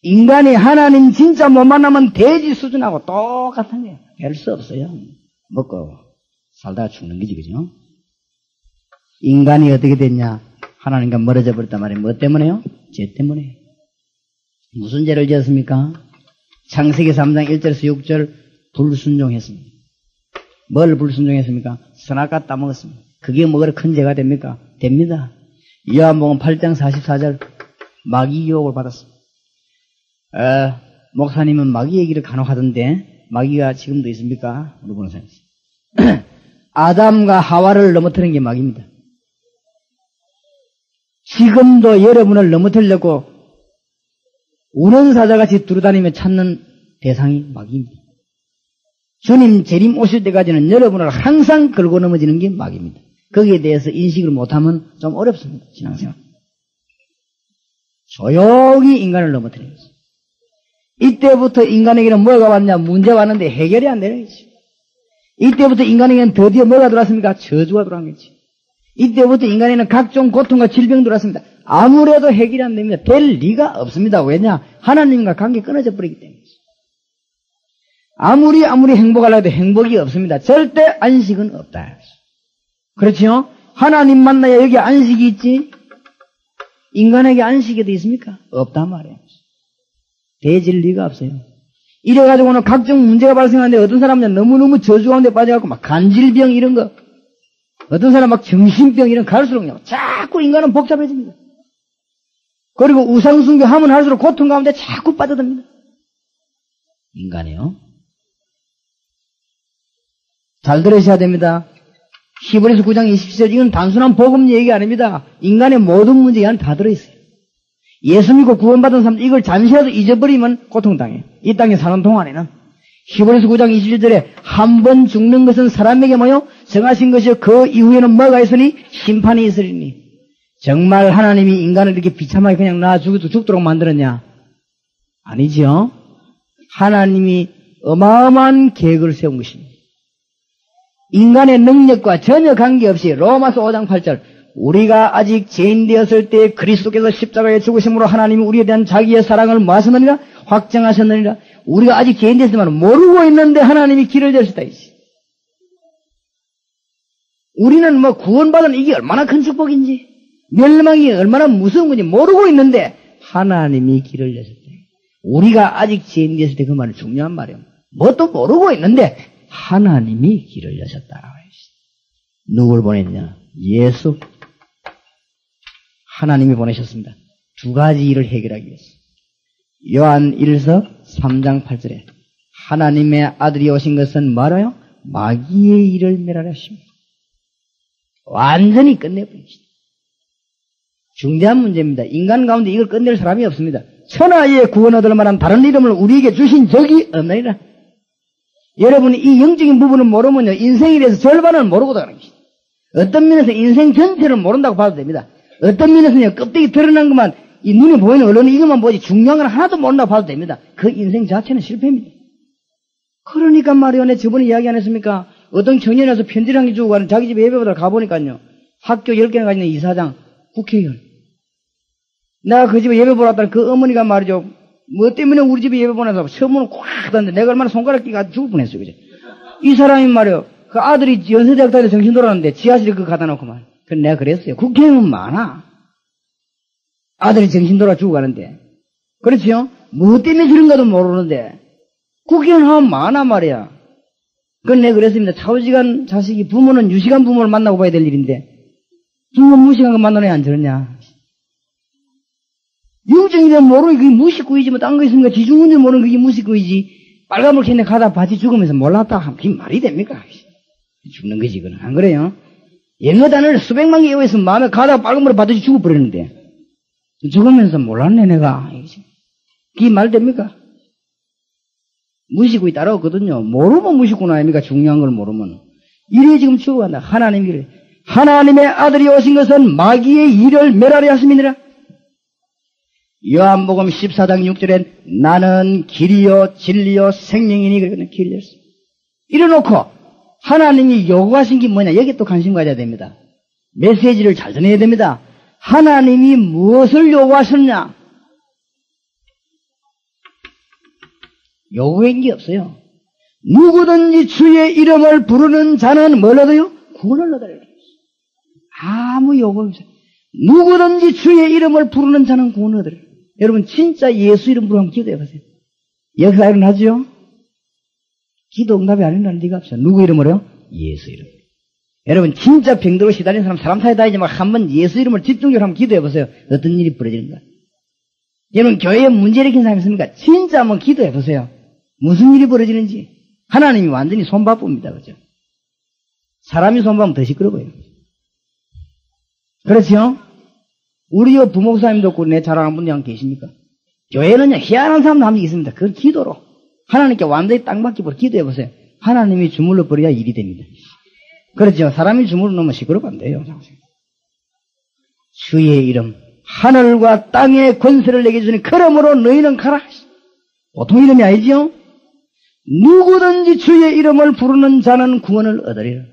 인간이 하나님 진짜 못 만나면 돼지 수준하고 똑같은 거예요. 별 수 없어요. 먹고 살다가 죽는 거지, 그죠? 인간이 어떻게 됐냐? 하나님과 멀어져 버렸단 말이에요. 뭐 때문에요? 죄 때문에. 무슨 죄를 지었습니까? 창세기 3장 1절에서 6절 불순종했습니다. 뭘 불순종했습니까? 선악과 따먹었습니다. 그게 뭐가 큰 죄가 됩니까? 됩니다. 요한복음 8장 44절 마귀 유혹을 받았습니다. 목사님은 마귀 얘기를 간혹 하던데 마귀가 지금도 있습니까? 물어보는 사람이 있어요. 아담과 하와를 넘어뜨린 게 마귀입니다. 지금도 여러분을 넘어뜨리려고 운원사자같이 두루다니며 찾는 대상이 마귀입니다. 주님 재림 오실 때까지는 여러분을 항상 걸고 넘어지는 게 마귀입니다. 거기에 대해서 인식을 못하면 좀 어렵습니다. 신앙생활. 조용히 인간을 넘어뜨리는 거죠. 이때부터 인간에게는 뭐가 왔냐? 문제가 왔는데 해결이 안 되는 거죠. 이때부터 인간에게는 드디어 뭐가 들어왔습니까? 저주가 들어온 거죠. 이때부터 인간에게는 각종 고통과 질병이 들어왔습니다. 아무래도 해결이 안 됩니다. 될 리가 없습니다. 왜냐? 하나님과 관계 끊어져 버리기 때문이죠. 아무리 행복하려고 해도 행복이 없습니다. 절대 안식은 없다. 그렇죠? 하나님 만나야 여기 안식이 있지? 인간에게 안식이 어디 있습니까? 없단 말이에요. 되질 리가 없어요. 이래가지고는 각종 문제가 발생하는데 어떤 사람은 너무너무 저주 가운데 빠져갖고 막 간질병 이런 거, 어떤 사람 막 정신병 이런 갈수록 자꾸 인간은 복잡해집니다. 그리고 우상숭배 하면 할수록 고통 가운데 자꾸 빠져듭니다. 인간이요. 잘 들으셔야 됩니다. 히브리서 9장 27절 이건 단순한 복음 얘기 아닙니다. 인간의 모든 문제 안에 다 들어있어요. 예수 믿고 구원받은 사람 이걸 잠시라도 잊어버리면 고통당해요. 이 땅에 사는 동안에는. 히브리서 9장 27절에 한 번 죽는 것은 사람에게 뭐요? 정하신 것이요 그 이후에는 뭐가 있으니? 심판이 있으리니. 정말 하나님이 인간을 이렇게 비참하게 그냥 놔 죽도록 만들었냐? 아니지요. 하나님이 어마어마한 계획을 세운 것입니다. 인간의 능력과 전혀 관계없이 로마서 5장 8절 우리가 아직 죄인 되었을 때 그리스도께서 십자가에 죽으심으로 하나님이 우리에 대한 자기의 사랑을 뭐 하셨느니라? 확정하셨느니라. 우리가 아직 죄인 되었지만 모르고 있는데 하나님이 길을 열었다. 우리는 뭐 구원받은 이게 얼마나 큰 축복인지, 멸망이 얼마나 무서운 건지 모르고 있는데 하나님이 길을 여셨다. 우리가 아직 죄인 되었을 때 그 말은 중요한 말이에요. 뭣도 모르고 있는데 하나님이 길을 여셨다라고 했어요. 누굴 보냈냐? 예수. 하나님이 보내셨습니다. 두 가지 일을 해결하기 위해서. 요한 1서 3장 8절에 하나님의 아들이 오신 것은 뭐라요? 마귀의 일을 멸하려 하십니다. 완전히 끝내버리십니다. 중대한 문제입니다. 인간 가운데 이걸 끝낼 사람이 없습니다. 천하의 구원 얻을 만한 다른 이름을 우리에게 주신 적이 없느니라. 여러분이 이 영적인 부분을 모르면요, 인생에 대해서 절반을 모르고 가는 것입니다. 어떤 면에서 인생 전체를 모른다고 봐도 됩니다. 어떤 면에서는 껍데기 드러난 것만, 이 눈에 보이는 언론은 이것만 보지 중요한 건 하나도 모른다고 봐도 됩니다. 그 인생 자체는 실패입니다. 그러니까 말이요, 내 저번에 이야기 안 했습니까? 어떤 청년이 와서 편지를 한 개 주고 가는 자기 집에 예배보다 가보니까요, 학교 10개나 가지는 이사장, 국회의원. 내가 그 집에 예배 보러 왔다는 그 어머니가 말이죠, 뭐 때문에 우리 집에 예배 보내서 서문을 꽉 닫는데 내가 얼마나 손가락 끼가 죽을 뻔했어요, 그죠? 이 사람이 말이요, 그 아들이 연세대학 다니는데 정신 돌아왔는데 지하실에 그거 갖다 놓고 말. 그래서 내가 그랬어요. 국회의원 많아. 아들이 정신 돌아 죽어가는데. 그렇지요? 뭐 때문에 저런가도 모르는데. 국회의원 하면 많아 말이야. 그건 내가 그랬습니다. 차오지간 자식이 부모는 유시간 부모를 만나고 봐야 될 일인데. 부모 무시간 거 만나냐 안 저러냐. 영적인 데 모르는 그게 무식구이지 뭐 딴 거 있습니까? 지중은 줄 모르는 그게 무식구이지. 빨간불 켰는데 가다 바지 죽으면서 몰랐다 하면 그게 말이 됩니까? 죽는 거지 그건. 안 그래요? 영어 단어를 수백만 개 외워서 마음에 가다가 빨간불에 받듯이 죽어버리는데 죽으면서 몰랐네 내가. 그게 말 됩니까? 무식구이 따라오거든요. 모르면 무식구나 아닙니까? 중요한 걸 모르면. 이래 지금 죽어간다. 하나님의 아들이 오신 것은 마귀의 일을 멸하려 하심이니라. 요한복음 14장 6절엔 나는 길이요 진리요 생명이니 그러거든요. 길을 열었습니다. 이래놓고 하나님이 요구하신 게 뭐냐? 여기에 또 관심 가져야 됩니다. 메시지를 잘 전해야 됩니다. 하나님이 무엇을 요구하셨냐? 요구한 게 없어요. 누구든지 주의 이름을 부르는 자는 뭘 얻어요? 구원을 얻어요. 아무 요구 없어요. 누구든지 주의 이름을 부르는 자는 구원을 얻어요. 여러분 진짜 예수 이름 부르면 기도해보세요. 역사가 일어나죠? 기도 응답이 안 일어나는 리가 없어요. 누구 이름으로요? 예수 이름. 여러분 진짜 병들고 시달리는 사람 사이에 다니지 말고 한번 예수 이름을 집중적으로 한번 기도해보세요. 어떤 일이 벌어지는가? 여러분 교회에 문제 일으킨 사람이 있습니까? 진짜 한번 기도해보세요. 무슨 일이 벌어지는지. 하나님이 완전히 손바쁩니다. 그죠? 사람이 손바면 더 시끄러워 보여요. 그렇죠? 우리 부목사님도 없고 내 자랑하는 분이 한 계십니까? 교회는요, 희한한 사람도 한 명 있습니다. 그건 기도로. 하나님께 완전히 땅받기 보러 기도해보세요. 하나님이 주물러 버려야 일이 됩니다. 그렇죠? 사람이 주물러 놓으면 시끄럽면 안 돼요. 주의 이름, 하늘과 땅의 권세를 내게 주니 그러므로 너희는 가라. 보통 이름이 아니지요? 누구든지 주의 이름을 부르는 자는 구원을 얻으리라.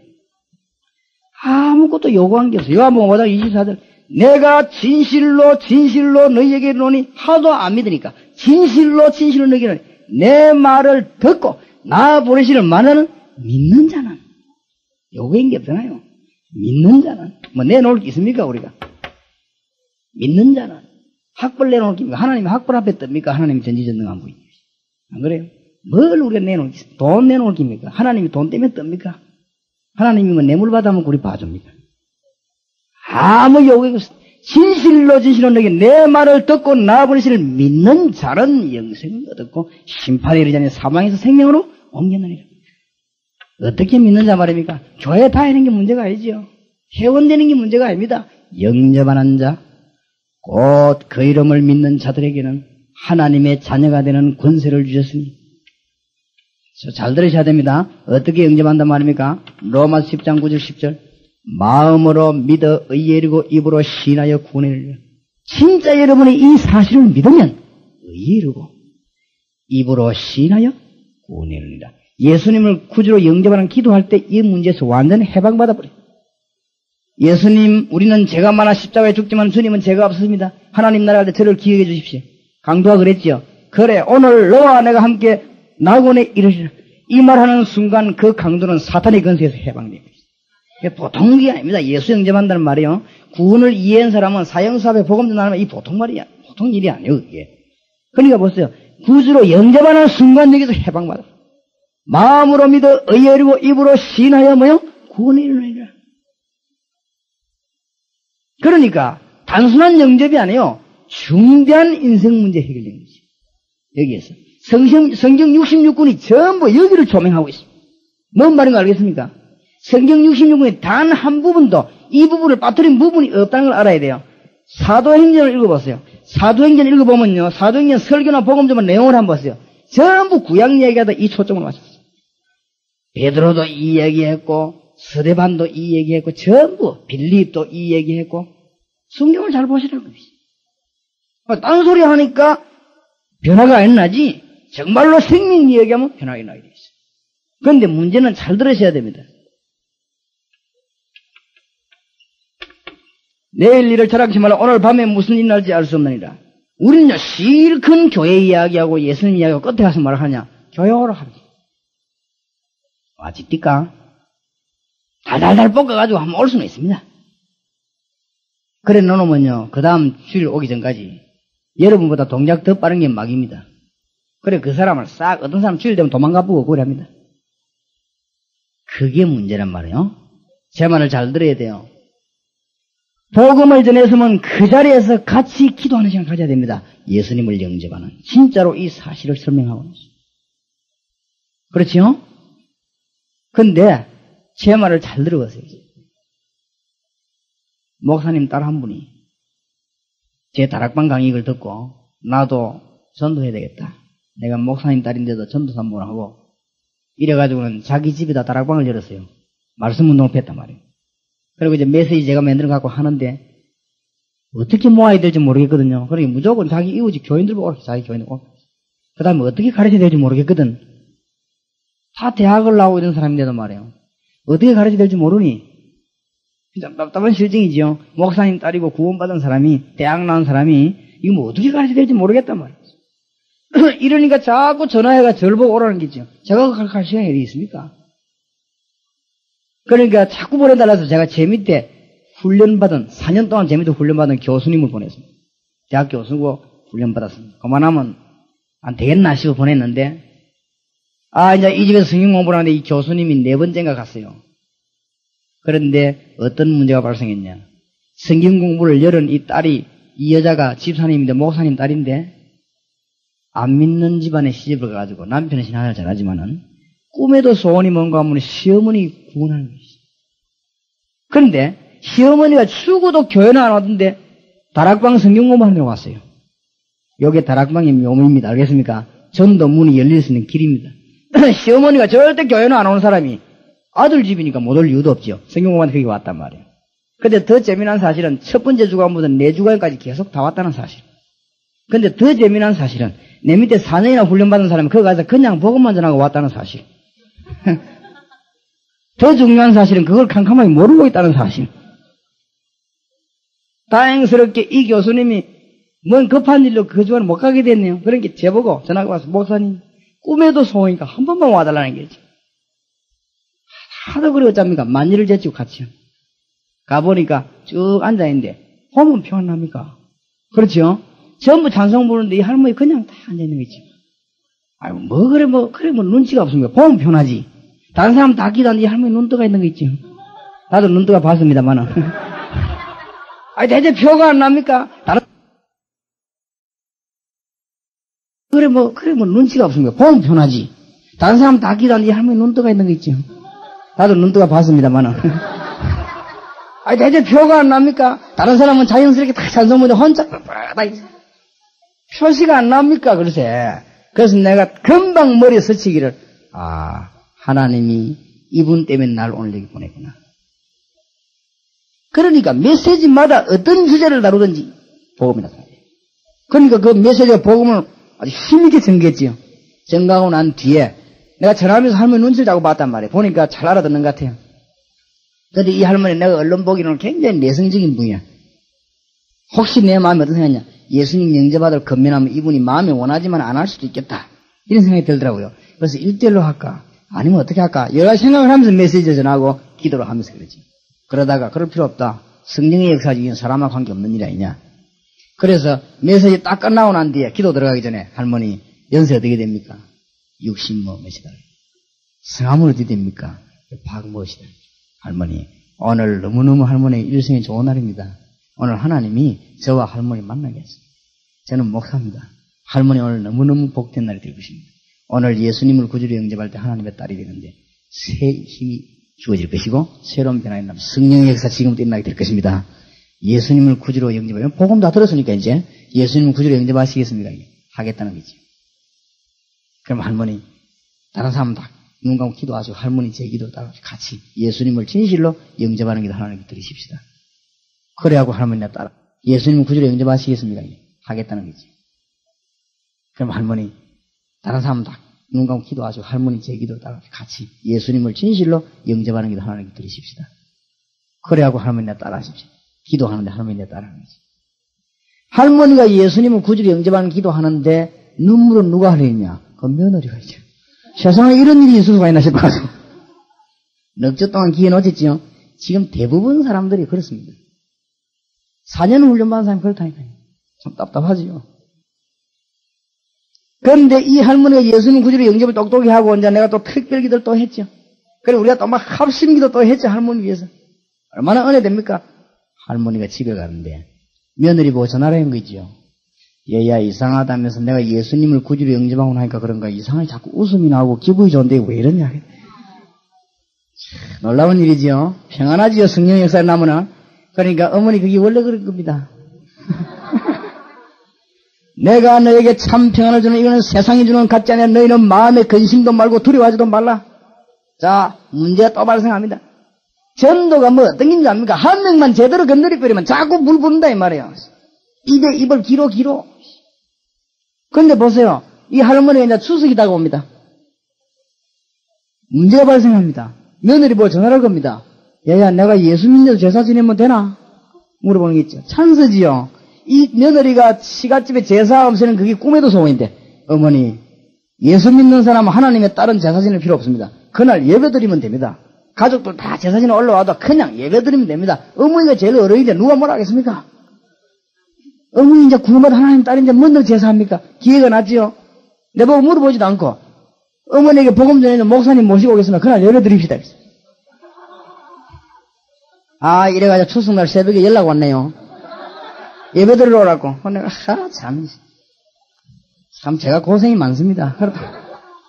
아무것도 요구한 게 없어요. 요한복음 5장 24절. 내가 진실로 너희에게 이르노니 하도 안 믿으니까 진실로 너희에게 이르노니 내 말을 듣고 나 보내시는 만나는 믿는 자는 요구한 게 없잖아요. 믿는 자는 뭐 내놓을 게 있습니까 우리가? 믿는 자는 학벌 내놓을 게 있습니까? 하나님이 학벌 앞에 뜹니까? 하나님이 전지전능한 분이에요. 안 그래요? 뭘 우리가 내놓을 게 있습니까? 돈 내놓을 게 있습니까? 하나님이 돈 때문에 뜹니까? 하나님이 뭐 뇌물 받으면 우리 봐줍니까? 아무 요구 없이 진실로 너에게 내 말을 듣고 나 보내시를 믿는 자는 영생을 얻었고 심판에 이르지 아니하여 사망에서 생명으로 옮겼느니라. 어떻게 믿는 자 말입니까? 교회 다니는 게 문제가 아니지요. 회원되는 게 문제가 아닙니다. 영접하는 자, 곧 그 이름을 믿는 자들에게는 하나님의 자녀가 되는 권세를 주셨으니 잘 들으셔야 됩니다. 어떻게 영접한단 말입니까? 로마서 10장 9절 10절 마음으로 믿어 의에 이르고 입으로 시인하여 구원에 이르리라. 진짜 여러분이 이 사실을 믿으면 의에 이르고 입으로 시인하여 구원에 이르리라. 예수님을 구주로 영접하는 기도할 때 이 문제에서 완전히 해방받아버려요. 예수님, 우리는 죄가 많아 십자가에 죽지만 주님은 죄가 없습니다. 하나님 나라 갈 때 저를 기억해 주십시오. 강도가 그랬죠. 그래, 오늘 너와 내가 함께 낙원에 이르시라. 이 말하는 순간 그 강도는 사탄의 근세에서 해방됩니다. 보통 게 아닙니다. 예수 영접한다는 말이요. 구원을 이해한 사람은 사형수 앞에 복음 전하면 이 보통 말이야. 보통 일이 아니에요, 이게. 그러니까 보세요. 구주로 영접하는 순간 여기서 해방받아. 마음으로 믿어 의여리고 입으로 시인하여 뭐요? 구원에 이르느니라. 그러니까 단순한 영접이 아니에요. 중대한 인생 문제 해결된 거죠. 여기에서. 성경 66권이 전부 여기를 조명하고 있습니다. 뭔 말인가 알겠습니까? 성경 66권의 단 한 부분도 이 부분을 빠뜨린 부분이 없다는 걸 알아야 돼요. 사도행전을 읽어보세요. 사도행전 읽어보면요. 사도행전 설교나 복음전만 내용을 한번 보세요. 전부 구약 얘기하다 이 초점을 맞췄어요. 베드로도 이 얘기했고 스데반도 이 얘기했고 전부 빌립도 이 얘기했고 성경을 잘 보시라는 거죠. 딴 소리 하니까 변화가 안 나지 정말로 생명 이야기하면 변화가 나게 돼 있어요. 그런데 문제는 잘 들으셔야 됩니다. 내일 일을 철학하지 말라. 오늘 밤에 무슨 일이 날지 알 수 없느니라. 우리는요 실컷 교회 이야기하고 예수님 이야기하고 끝에 가서 뭘 하냐. 교회오라 합니다. 와집니까? 달달달 볶아가지고 한번 올 수는 있습니다. 그래 놓으면요 그 다음 주일 오기 전까지 여러분보다 동작 더 빠른 게 막입니다. 그래 그 사람을 싹 어떤 사람 주일 되면 도망가보고 그래 합니다. 그게 문제란 말이에요. 제 말을 잘 들어야 돼요. 복음을 전했으면 그 자리에서 같이 기도하는 시간 가져야 됩니다. 예수님을 영접하는 진짜로 이 사실을 설명하고 있어요. 그렇지요? 근데 제 말을 잘 들어보세요. 목사님 딸 한 분이 제 다락방 강의를 듣고 나도 전도해야 되겠다. 내가 목사님 딸인데도 전도사 한번 하고 이래가지고는 자기 집에다 다락방을 열었어요. 말씀 운동을 폈단 말이에요. 그리고 이제 메시지 제가 만들어 갖고 하는데 어떻게 모아야 될지 모르겠거든요. 그러니 무조건 자기 이웃집 교인들 보고 자기 교인들 보고 그 다음에 어떻게 가르쳐야 될지 모르겠거든. 다 대학을 나오고 있는 사람인데도 말이에요. 어떻게 가르쳐야 될지 모르니 진짜 답답한 실정이지요. 목사님 딸이고 구원받은 사람이 대학 나온 사람이 이거 뭐 어떻게 가르쳐야 될지 모르겠단 말이에요. 이러니까 자꾸 전화해가 저를 보고 오라는 게죠. 제가 갈 시간이 어디 있습니까? 그러니까 자꾸 보내달라서 제가 제 밑에 훈련받은 4년 동안 제 밑에 훈련받은 교수님을 보냈습니다. 대학 교수고 훈련받았습니다. 그만하면 안 되겠나 싶어 보냈는데 이제 이 집에서 성경 공부를 하는데 이 교수님이 4번째인가 갔어요. 그런데 어떤 문제가 발생했냐. 성경 공부를 열은 이 딸이 이 여자가 집사님인데 목사님 딸인데 안 믿는 집안에 시집을 가가지고 남편은 신앙을 잘하지만은 꿈에도 소원이 뭔가 하면 시어머니 구원하는 것이죠. 그런데 시어머니가 죽어도 교회는 안 오던데 다락방 성경 공부하느라고 왔어요. 여기 다락방이 묘미입니다. 알겠습니까? 전도 문이 열릴 수 있는 길입니다. 시어머니가 절대 교회는 안 오는 사람이 아들 집이니까 못 올 이유도 없죠. 성경 공부하는데 거기 왔단 말이에요. 근데 더 재미난 사실은 첫 번째 주간부터 4주간까지 계속 다 왔다는 사실. 근데 더 재미난 사실은 내 밑에 4년이나 훈련받은 사람이 거기 가서 그냥 복음만 전하고 왔다는 사실. 더 중요한 사실은 그걸 캄캄하게 모르고 있다는 사실. 다행스럽게 이 교수님이 뭔 급한 일로 그 주간에 못 가게 됐네요. 그러니까 제보고 전화가 와서 목사님 꿈에도 소원이니까 한 번만 와달라는 거지. 하도 그래 어쩝니까? 만일을 제치고 같이요. 가보니까 쭉 앉아있는데 보면 평안합니까? 그렇죠? 전부 찬송 부르는데 이 할머니 그냥 다 앉아있는 거 있지. 아이고 뭐 눈치가 없습니까? 보면 편하지. 다른 사람 다 기도하는데 이 할머니 눈 뜨가 있는 거 있죠. 나도 눈 뜨가 봤습니다만은. 대체 표가 안 납니까? 다른 뭐 눈치가 없습니까? 보면 편하지. 다른 사람 다 기도하는데 이 할머니 눈 뜨가 있는 거 있죠. 나도 눈 뜨가 봤습니다만은. 대체 표가 안 납니까? 다른 사람은 자연스럽게 다 찬송 부르는데 혼자 표시가 안 납니까? 그래서 내가 금방 머리에 스치기를 하나님이 이분 때문에 날 오늘 여기 보냈구나. 그러니까 메시지마다 어떤 주제를 다루든지 복음이 나타나요. 그러니까 그 메시지와 복음을 아주 힘있게 전개했지요. 전가하고 난 뒤에 내가 전화하면서 할머니 눈치를 자고 봤단 말이에요. 보니까 잘 알아듣는 것 같아요. 근데 이 할머니 내가 언론 보기로는 굉장히 내성적인 분이야. 혹시 내 마음이 어떤 생각이냐? 예수님 영접받을 건면하면 이분이 마음이 원하지만 안 할 수도 있겠다. 이런 생각이 들더라고요. 그래서 1대1로 할까? 아니면 어떻게 할까? 여러 가지 생각을 하면서 메시지 전하고 기도를 하면서 그러지. 그러다가 그럴 필요 없다. 성령의 역사가 이건 사람하고 관계없는 일 아니냐. 그래서 메시지 딱 끝나고 난 뒤에 기도 들어가기 전에 할머니 연세 어떻게 됩니까? 60 몇이다. 성함은 어떻게 됩니까? 박무엇이다. 할머니 오늘 너무너무 할머니 일생이 좋은 날입니다. 오늘 하나님이 저와 할머니 만나게 했습니다. 저는 목사입니다. 할머니 오늘 너무너무 복된 날이 될 것입니다. 오늘 예수님을 구주로 영접할 때 하나님의 딸이 되는데 새 힘이 주어질 것이고 새로운 변화가 일어나면 성령의 역사 지금부터 일어나게 될 것입니다. 예수님을 구주로 영접하면 복음 다 들었으니까 이제 예수님을 구주로 영접하시겠습니까? 하겠다는 거지. 그럼 할머니 다른 사람 다 눈 감고 기도하시고 할머니 제 기도 따라 같이 예수님을 진실로 영접하는 기도 하나님께 드리십시다. 그래하고 할머니가 따라 예수님을 구주로 영접하시겠습니까? 하겠다는 거지. 그럼 할머니 다른 사람 다 눈 감고 기도하시고 할머니 제 기도 따라 같이 예수님을 진실로 영접하는 기도 하나님께 드리십시다. 그래하고 할머니가 따라 하십시오. 기도하는데 할머니가 따라 하는 거지. 할머니가 예수님을 구주로 영접하는 기도하는데 눈물은 누가 흘리느냐? 그 며느리가 있죠. 세상에 이런 일이 있을 수가 있나 싶어가지고. 넉 주 동안 기회 놓쳤지요. 지금 대부분 사람들이 그렇습니다. 4년 훈련받은 사람이 그렇다니까요. 참 답답하지요. 그런데 이 할머니가 예수님 구주로 영접을 똑똑히 하고 이제 내가 또 특별 기도를 또 했죠. 그래 우리가 또 막 합심 기도 또 했죠. 할머니 위해서. 얼마나 은혜 됩니까? 할머니가 집에 가는데 며느리 보고 전화를 한 거지요. 얘야 이상하다면서 내가 예수님을 구주로 영접하고 나니까 그런가 이상하게 자꾸 웃음이 나오고 기분이 좋은데 왜 이러냐. 놀라운 일이지요. 평안하지요. 성령의 역사를 나면은. 그러니까 어머니 그게 원래 그런 겁니다. 내가 너에게 참 평안을 주는 이거는 세상이 주는 가짜 아니야. 너희는 마음에 근심도 말고 두려워하지도 말라. 자 문제가 또 발생합니다. 전도가 뭐 어떤 게 압니까? 한 명만 제대로 건드리버리면 자꾸 물 부른다 이 말이에요. 입에 입을 길어. 그런데 보세요. 이 할머니가 이제 추석이 다가옵니다. 문제가 발생합니다. 며느리 보고 전화를 겁니다. 야야 내가 예수 믿는데도 제사 지내면 되나? 물어보는 게 있죠. 찬스지요. 이 며느리가 시가집에 제사 없으면 그게 꿈에도 소원인데 어머니 예수 믿는 사람은 하나님의 딸은 제사 지낼 필요 없습니다. 그날 예배 드리면 됩니다. 가족들 다 제사 지내 올라와도 그냥 예배 드리면 됩니다. 어머니가 제일 어려운데 누가 뭐라 하겠습니까? 어머니 이제 구원받은 하나님 딸인데 뭔들 제사합니까? 기회가 났지요. 내보고 물어보지도 않고 어머니에게 복음 전에는 목사님 모시고 오겠습니다. 그날 예배 드립시다. 아 이래가지고 추석날 새벽에 연락 왔네요. 예배 드리러 오라고. 내가 참 제가 고생이 많습니다.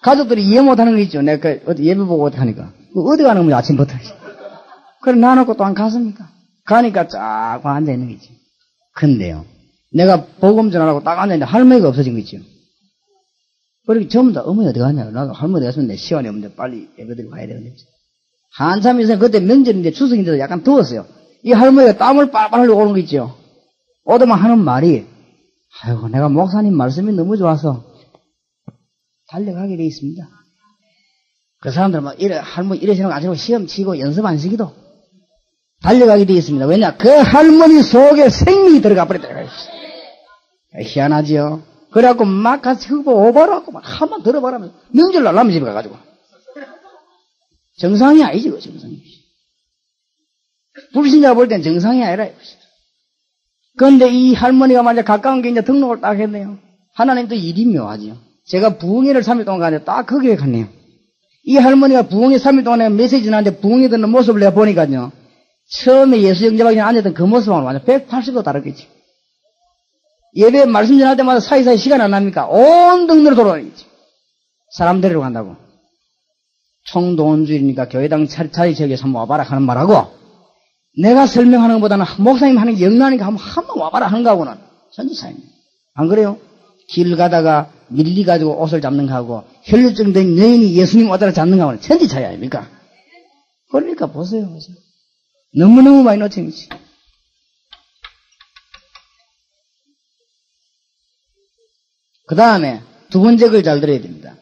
가족들이 이해 못하는 거 있죠. 내가 어디 예배 보고 하니까 어디 가는 거지 아침부터. 그래 놔놓고 또 안 갔습니까? 가니까 쫙 앉아 있는 거지. 근데요. 내가 복음 전하라고 딱 앉아있는데 할머니가 없어진 거 있죠. 그렇게 전부 다 어머니 어디 가냐. 나도 할머니 어디 갔으면 내 시간이 없는데 빨리 예배드리고 가야 되는데. 한참 있어요. 그때 명절인데 추석인데도 약간 더웠어요. 이 할머니가 땀을 빨빨 흘리고 오는 거 있죠. 오더만 하는 말이 아이고 내가 목사님 말씀이 너무 좋아서 달려가게 돼 있습니다. 그 사람들 막 할머니 이러시는 거 아니고 시험 치고 연습 안 시기도 달려가게 돼 있습니다. 왜냐? 그 할머니 속에 생명이 들어가 버렸다. 희한하지요. 그래갖고 막 같이 흙보 오바라고 막 한번 들어봐라면서 명절날 남의 집에 가가지고. 정상이 아니지, 그 정상이. 불신자가 볼 땐 정상이 아니라. 그런데 이 할머니가 만약 가까운 게 이제 등록을 딱 했네요. 하나님도 일이 묘하지요. 제가 부흥회를 3일 동안 가는데 딱 거기에 갔네요. 이 할머니가 부흥회 3일 동안 내가 메시지 나는데 부흥회 듣는 모습을 내가 보니까요. 처음에 예수 영접하기 전에 앉았던 그 모습하고 완전 180도 다르겠지. 예배 말씀 전할 때마다 사이사이 시간 안 납니까? 온 등으로 돌아다니겠지. 사람 데리러 간다고. 총동원주의니까 교회당 차리 지역에서 한번 와봐라 하는 말하고 내가 설명하는 것보다는 목사님 하는 게 영나니까 한번 와봐라 하는 거하고는 전지 차이입니다. 안 그래요? 길 가다가 밀리가지고 옷을 잡는 거하고 혈류증 된 여인이 예수님 오다가 잡는 거하고는 전지 차이 아닙니까? 그러니까 보세요. 너무너무 많이 놓친 거지. 그 다음에 두 번째 걸 잘 들어야 됩니다.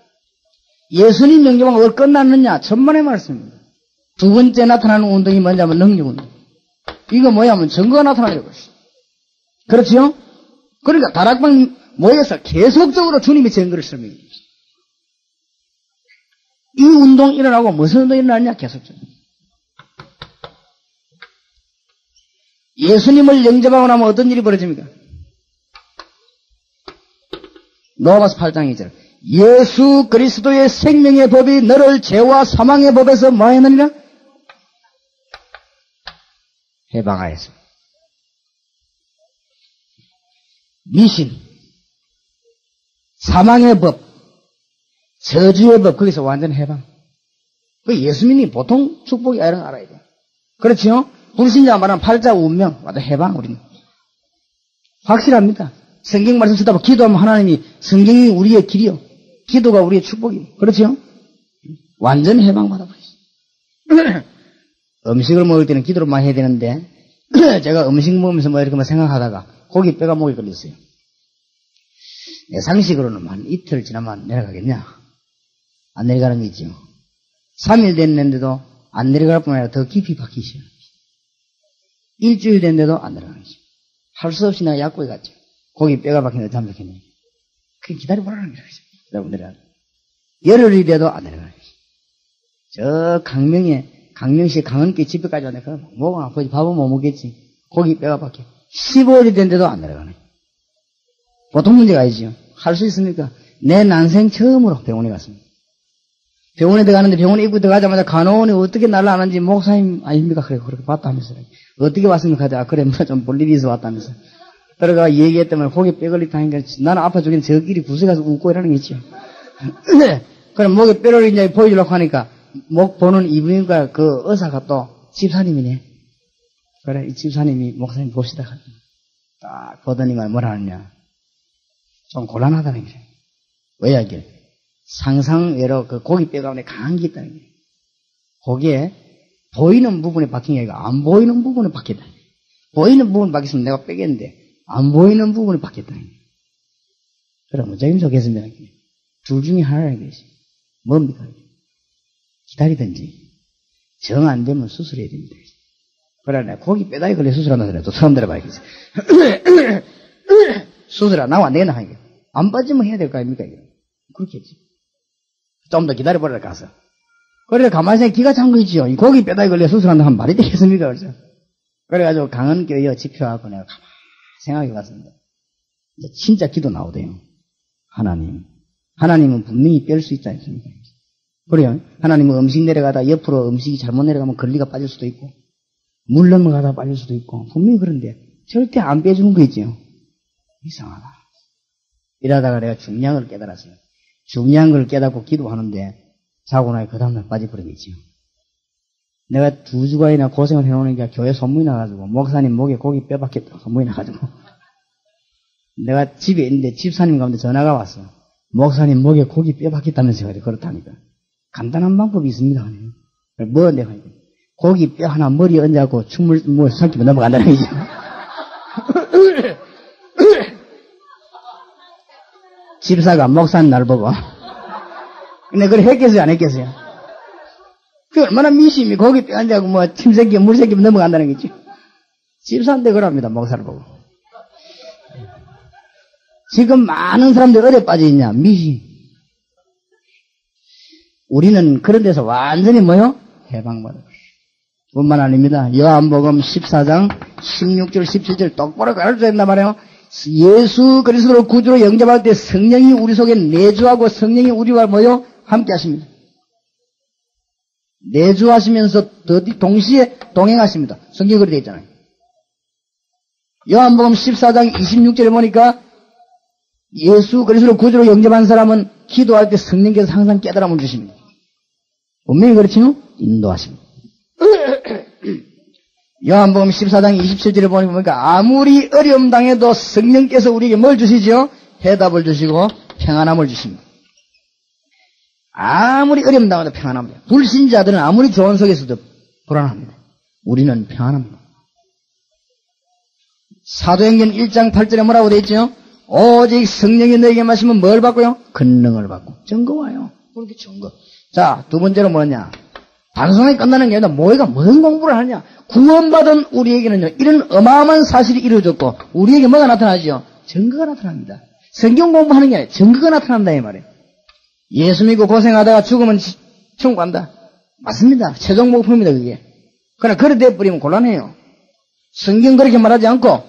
예수님 영접하고 왜 끝났느냐? 천만의 말씀입니다. 두 번째 나타나는 운동이 뭐냐면 능력운동. 이거 뭐냐면 증거가 나타나려고 했어. 그렇죠? 그러니까 다락방 모여서 계속적으로 주님의 증거를 설명해 줍니다. 이 운동 일어나고 무슨 운동이 일어나냐? 계속적으로. 예수님을 영접하고 나면 어떤 일이 벌어집니까? 로마서 8장 2절. 예수 그리스도의 생명의 법이 너를 죄와 사망의 법에서 뭐 했느니라? 해방하였어. 미신, 사망의 법, 저주의 법, 거기서 완전 해방. 그 예수님이 보통 축복이 이런 거 알아야 돼. 그렇죠? 불신자 말하면 팔자 운명, 완전 해방, 우리는. 확실합니다. 성경 말씀 쓰다 보면 기도하면 하나님이, 성경이 우리의 길이요. 기도가 우리의 축복이요. 그렇죠? 완전 해방받아 버렸어요. 음식을 먹을 때는 기도를 많이 해야 되는데, 제가 음식 먹으면서 뭐 이렇게 생각하다가 고기 뼈가 목에 걸렸어요. 상식으로는 한 이틀 지나면 내려가겠냐? 안 내려가는 게 있죠. 3일 됐는데도 안 내려갈 뿐 아니라 더 깊이 박히기 시작합니다. 일주일 됐는데도 안 내려가는 거죠. 할 수 없이 내가 약국에 갔죠. 고기 뼈가 박히는데 잠적했네. 그냥 기다려보라는 거죠. 여러분 내려가. 열흘이 돼도 안 내려가는 거죠. 저 강명시 강원교 집에까지 왔네. 그럼 뭐가 아프지? 밥은 못 먹겠지. 고기 뼈가 박혀. 15일이 됐는데도 안 내려가네. 보통 문제가 아니죠. 할 수 있습니까? 내 난생 처음으로 병원에 갔습니다. 병원에 들어가는데 병원에 입구 들어가자마자 간호원이 어떻게 나를 아는지 목사님 아닙니까? 그래, 그렇게 봤다면서요. 어떻게 왔습니까? 아, 그래, 뭐 좀 볼 일이 있어 왔다면서. 들어가 얘기했더니 고기 뼈 걸리다니까 나는 아파 죽겠는 저끼리 구석에 가서 웃고 이러는 게 있죠. 그럼 목에 뼈를 이제 보여주려고 하니까 목 보는 이분인가 그 의사가 또 집사님이네. 그래, 이 집사님이 목사님 봅시다. 딱 보더니만 뭐라 하느냐. 좀 곤란하다는 거예요. 왜야, 이게? 상상외로 그 고기 뼈 가운데 강한 게 있다는 거예요. 거기에 보이는 부분에 박힌 게 아니라 안 보이는 부분에 박혔다. 보이는 부분에 박혔으면 내가 빼겠는데 안 보이는 부분에 박혔다는 거예요. 그러면 책임져 계십니다. 둘 중에 하나라는 것이 뭡니까? 기다리든지 정 안 되면 수술해야 됩니다. 그래, 내가 고기 뼈다귀 걸려 수술한다 그래. 또 처음 들어봐야겠지. 수술 안 하고 안 되겠나 하니까. 안 빠지면 해야 될 거 아닙니까? 이거. 그렇겠지. 좀 더 기다려보라 가서. 그래, 가만히 생각 기가 찬 거 있지요. 이 고기 뼈다귀 걸려 수술한다 하면 말이 되겠습니까? 그렇죠? 그래가지고 강원교회 집회하고 내가 가만히 생각해 봤습니다. 이제 진짜 기도 나오대요. 하나님은 분명히 뺄 수 있지 않습니까? 그래요. 하나님은 음식 내려가다 옆으로 음식이 잘못 내려가면 걸리가 빠질 수도 있고, 물 넘어가다 빠질 수도 있고, 분명히 그런데 절대 안 빼주는 거 있죠. 이상하다. 이러다가 내가 중요한 걸 깨달았어요. 중요한 걸 깨닫고 기도하는데 자고 나니 그 다음날 빠져버리겠지요. 내가 2주간이나 고생을 해놓으니까 교회 소문이 나가지고 목사님 목에 고기 뼈 박혔다고 소문이 나가지고 내가 집에 있는데 집사님 가운데 전화가 왔어. 목사님 목에 고기 뼈 박혔다면서 그렇다니까. 간단한 방법이 있습니다. 뭐 내가 고기 뼈 하나 머리에 얹어갖고 춤을 삼키면 넘어간다는 거죠. 집사가 목사님 날 보고 근데 그걸 했겠어요 안 했겠어요? 그 얼마나 미심이 고기 뼈 얹어갖고 뭐 침 생기면 물 생기면 넘어간다는 거지. 집사인데 그럽니다 목사를 보고. 지금 많은 사람들이 어디에 빠져있냐? 미심. 우리는 그런 데서 완전히 뭐요? 해방받아요. 뿐만 아닙니다. 요한복음 14장 16절 17절 똑바로 가르쳐야 된단 말이에요. 예수 그리스도를 구주로 영접할 때 성령이 우리 속에 내주하고 성령이 우리와 뭐요? 함께 하십니다. 내주하시면서 동시에 동행하십니다. 성경이 그렇게 되어 있잖아요. 요한복음 14장 26절에 보니까 예수 그리스도를 구주로 영접한 사람은 기도할 때 성령께서 항상 깨달음을 주십니다. 분명히 그렇지요? 인도하십니다. 요한복음 14장 27절에 보니까 아무리 어려움 당해도 성령께서 우리에게 뭘 주시죠? 해답을 주시고 평안함을 주십니다. 아무리 어려움 당해도 평안합니다. 불신자들은 아무리 좋은 속에서도 불안합니다. 우리는 평안합니다. 사도행전 1장 8절에 뭐라고 되어 있죠? 오직 성령이 너에게 마시면 뭘 받고요? 권능을 받고. 증거 와요. 그렇게 증거. 자, 두 번째로 뭐냐? 단순하게 끝나는 게 아니라 뭐가 무슨 공부를 하느냐. 구원받은 우리에게는요, 이런 어마어마한 사실이 이루어졌고, 우리에게 뭐가 나타나죠? 증거가 나타납니다. 성경 공부하는 게 아니라 증거가 나타난다, 이 말이에요. 예수 믿고 고생하다가 죽으면 천국 간다. 맞습니다. 최종 목표입니다, 그게. 그러나 그래 돼버리면 곤란해요. 성경 그렇게 말하지 않고,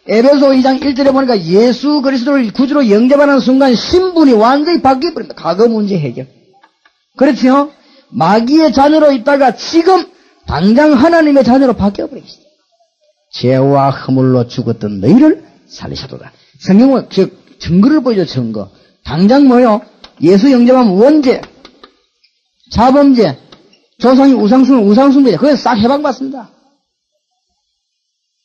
에베소 2장 1절에 보니까 예수 그리스도를 구주로 영접하는 순간 신분이 완전히 바뀌어버립니다. 과거 문제 해결. 그렇죠? 마귀의 자녀로 있다가 지금 당장 하나님의 자녀로 바뀌어버립니다. 죄와 허물로 죽었던 너희를 살리셨도다. 성경은 증거를 보여줘, 증거. 당장 뭐요? 예수 영접하면 원죄, 자범죄, 조상이 우상숭배, 그건 싹 해방받습니다.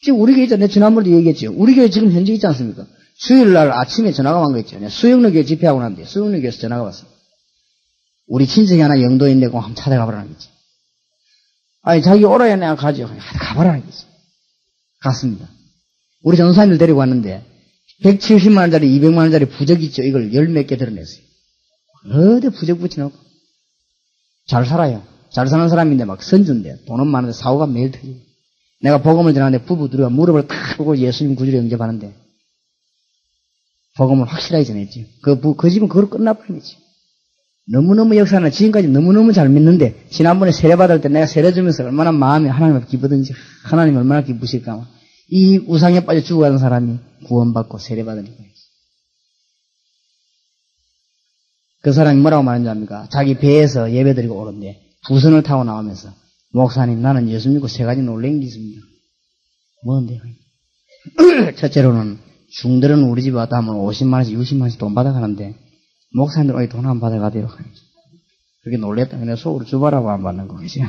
지금 우리 교회 있잖아요. 지난번에도 얘기했죠. 우리 교회 지금 현재 있지 않습니까? 수요일날 아침에 전화가 온 거 있죠. 수영로 교회 집회하고 났는데 수영로 교회에서 전화가 왔어요. 우리 친척이 하나 영도인데 한번 찾아가보라는 거지. 아니 자기 오라야 내가 가죠. 가보라는 거지. 갔습니다. 우리 전도사님들 데리고 왔는데 170만 원짜리 200만 원짜리 부적 있죠. 이걸 열 몇 개 드러냈어요. 어디 부적 붙여놓고. 잘 살아요. 잘 사는 사람인데 막 선주인데 돈은 많은데 사고가 매일 터지고. 내가 복음을 전하는데 부부들이 무릎을 탁 꿇고 예수님 구주로 영접하는데 복음을 확실하게 전했지. 그 집은 그걸 끝나버리지. 너무너무 역사는 지금까지 너무너무 잘 믿는데 지난번에 세례 받을 때 내가 세례 주면서 얼마나 마음이 하나님 앞에 기쁘든지 하나님 얼마나 기쁘실까. 이 우상에 빠져 죽어가는 사람이 구원받고 세례 받으니까. 그 사람이 뭐라고 말하는지 압니까? 자기 배에서 예배드리고 오는데 부선을 타고 나오면서 목사님 나는 예수 믿고 세 가지 놀란 게 있습니다. 뭔데요? 첫째로는 중들은 우리 집에 왔다 하면 50만 원씩 60만 원씩 돈 받아가는데 목사님들 어디 돈 안 받아가대요. 그렇게 놀랬다. 내가 속으로 주바라고 안 받는 거지.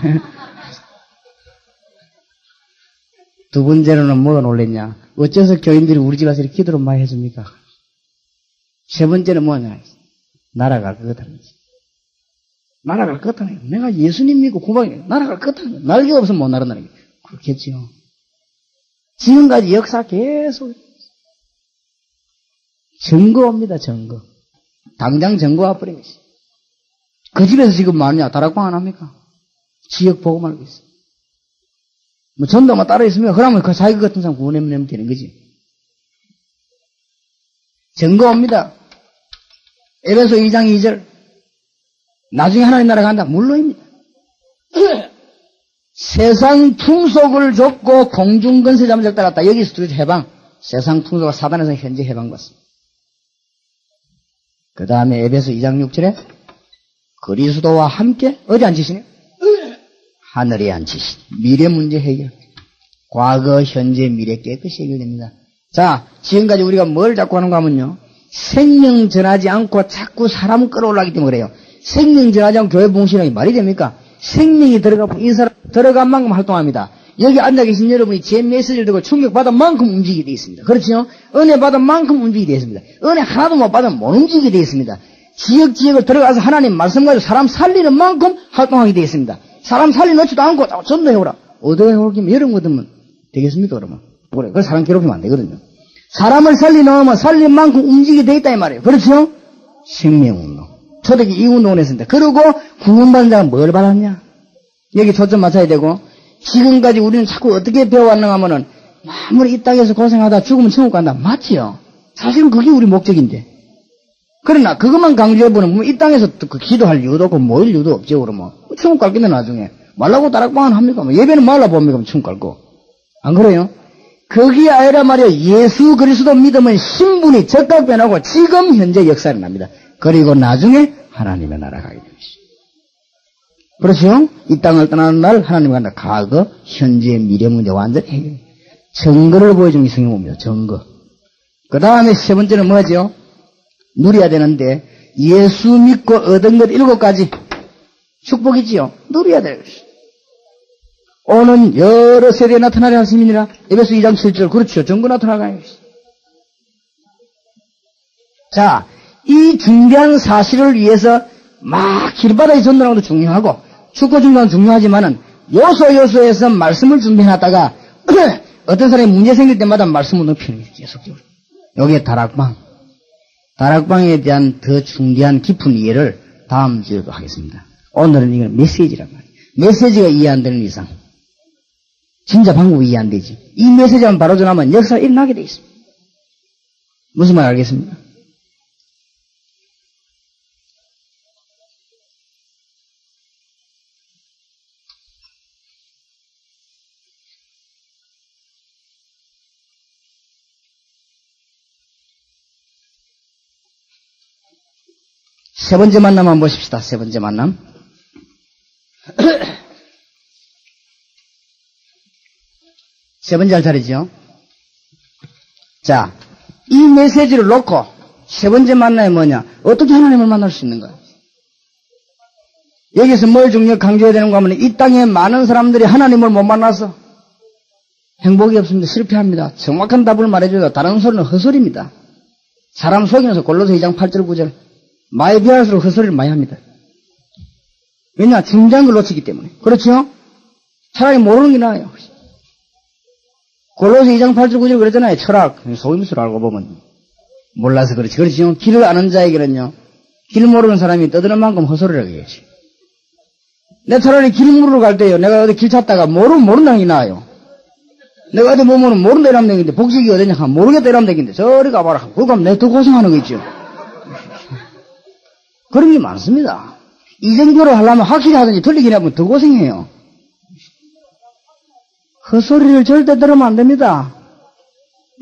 두 번째로는 뭐가 놀랬냐? 어째서 교인들이 우리 집 와서 이렇게 기도를 많이 해줍니까? 세 번째는 뭐냐? 날아갈 것 같다는 거지. 날아갈 것 같다는 거야. 내가 예수님 믿고 구박해. 날아갈 것 같다는 거야. 날개가 없으면 못 날아다니는 거야. 그렇겠지요. 지금까지 역사 계속 증거입니다. 증거. 당장 증거 와버린 것이. 그 집에서 지금 뭐하냐? 다락방 안 합니까? 지역 보고만 하고 있어. 뭐 전도만 따로 있으면 그러면 그 자기 같은 사람 구원하면 되는 거지. 증거입니다. 에베소 2장 2절. 나중에 하나님 나라 간다. 물론입니다. 세상 풍속을 줬고 공중 건세 잠을 따랐다. 여기서 둘이 해방. 세상 풍속과 사단에서 현재 해방받습니다. 그 다음에 에베소 2장 6절에 그리스도와 함께 어디 앉히시냐? 하늘에 앉히시니 미래 문제 해결. 과거, 현재, 미래 깨끗이 해결됩니다. 자, 지금까지 우리가 뭘 자꾸 하는가 하면요. 생명 전하지 않고 자꾸 사람 끌어올라기 때문에 그래요. 생명 전하지 않고 교회 봉신하기 말이 됩니까? 생명이 들어간 만큼 활동합니다. 여기 앉아 계신 여러분이 제 메시지를 듣고 충격받은 만큼 움직이게 되어 있습니다. 그렇죠? 은혜 받은 만큼 움직이게 되어 있습니다. 은혜 하나도 못 받으면 못 움직이게 되어 있습니다. 지역을 들어가서 하나님 말씀 가지고 사람 살리는 만큼 활동하게 되어 있습니다. 사람 살려놓지도 않고 자꾸 전도해오라. 어디가 해오기면 여러분 거두면 되겠습니까 그러면? 그래. 그 사람 괴롭히면 안 되거든요. 사람을 살려놓으면 살린 만큼 움직이게 되어 있다 이 말이에요. 그렇죠? 생명운동. 초대기 이 운동을 했습니다. 그리고 구원받은 자가 뭘 받았냐? 여기 초점 맞춰야 되고 지금까지 우리는 자꾸 어떻게 배워왔는가 하면은 아무리 이 땅에서 고생하다 죽으면 천국 간다. 맞지요? 사실은 그게 우리 목적인데. 그러나 그것만 강조해보면 뭐 이 땅에서 그 기도할 이유도 없고 모일 이유도 없죠. 그러면 천국 갈 건데 나중에 말라고 다락방은 합니까? 뭐 예배는 말라 봅니까? 천국 갈 거. 안 그래요? 그게 아니라 말이야. 예수 그리스도 믿으면 신분이 즉각 변하고 지금 현재 역사를 납니다. 그리고 나중에 하나님의 나라 가게 됩니다. 그렇죠? 이 땅을 떠나는 날 하나님 간다. 과거, 현재, 미래 문제 완전히 해결. 증거를 보여주는 게 성경입니다. 증거. 그 다음에 세 번째는 뭐죠? 누려야 되는데 예수 믿고 얻은 것 7가지 축복이지요. 누려야 될 것이. 오는 여러 세대에 나타나려 하심이니라. 에베소 2장 7절. 그렇죠. 증거 나타나가는 것이. 자, 이 중대한 사실을 위해서 막 길바닥에 전도하는 것도 중요하고 축구 중요한 중요하지만은 요소에서 말씀을 준비해놨다가 어떤 사람이 문제 생길 때마다 말씀을 높이는 거죠. 계속적으로. 여기에 다락방에 대한 더 중대한 깊은 이해를 다음 주에도 하겠습니다. 오늘은 이건 메시지란 말이에요. 메시지가 이해 안 되는 이상 진짜 방법이 이해 안 되지. 이 메시지만 바로 전하면 역사가 일어나게 돼 있습니다. 무슨 말 알겠습니까? 세 번째 만남 한번 보십시다. 세 번째 만남. 세 번째 할 차례죠. 자, 이 메시지를 놓고 세 번째 만남이 뭐냐? 어떻게 하나님을 만날 수 있는가? 여기서 뭘 중요하게 강조해야 되는가 하면 이 땅에 많은 사람들이 하나님을 못 만나서 행복이 없습니다. 실패합니다. 정확한 답을 말해줘도 다른 소리는 헛소리입니다. 사람 속이면서 골로새 2장 8절 9절 많이 비할수록 헛소리를 많이 합니다. 왜냐? 중요한 걸 놓치기 때문에. 그렇죠? 차라리 모르는 게 나아요. 골로새 2장 8절 9절 그랬잖아요. 철학. 속임수를 알고 보면. 몰라서 그렇지. 그렇죠? 길을 아는 자에게는요. 길 모르는 사람이 떠드는 만큼 헛소리라고 해야지. 내 차라리 길 물으러 갈 때요. 내가 어디 길 찾다가 모른다는 게 나아요. 내가 어디 보면은 모른다 이러면 되겠는데 복식이 어디냐 하면 모르겠다 이러면 되겠는데 저리 가봐라. 그거 가면 내가 더 고생하는 거 있죠. 그런 게 많습니다. 이 정도로 하려면 확실히 하든지 틀리긴 하면 더 고생해요. 헛소리를 절대 들으면 안 됩니다.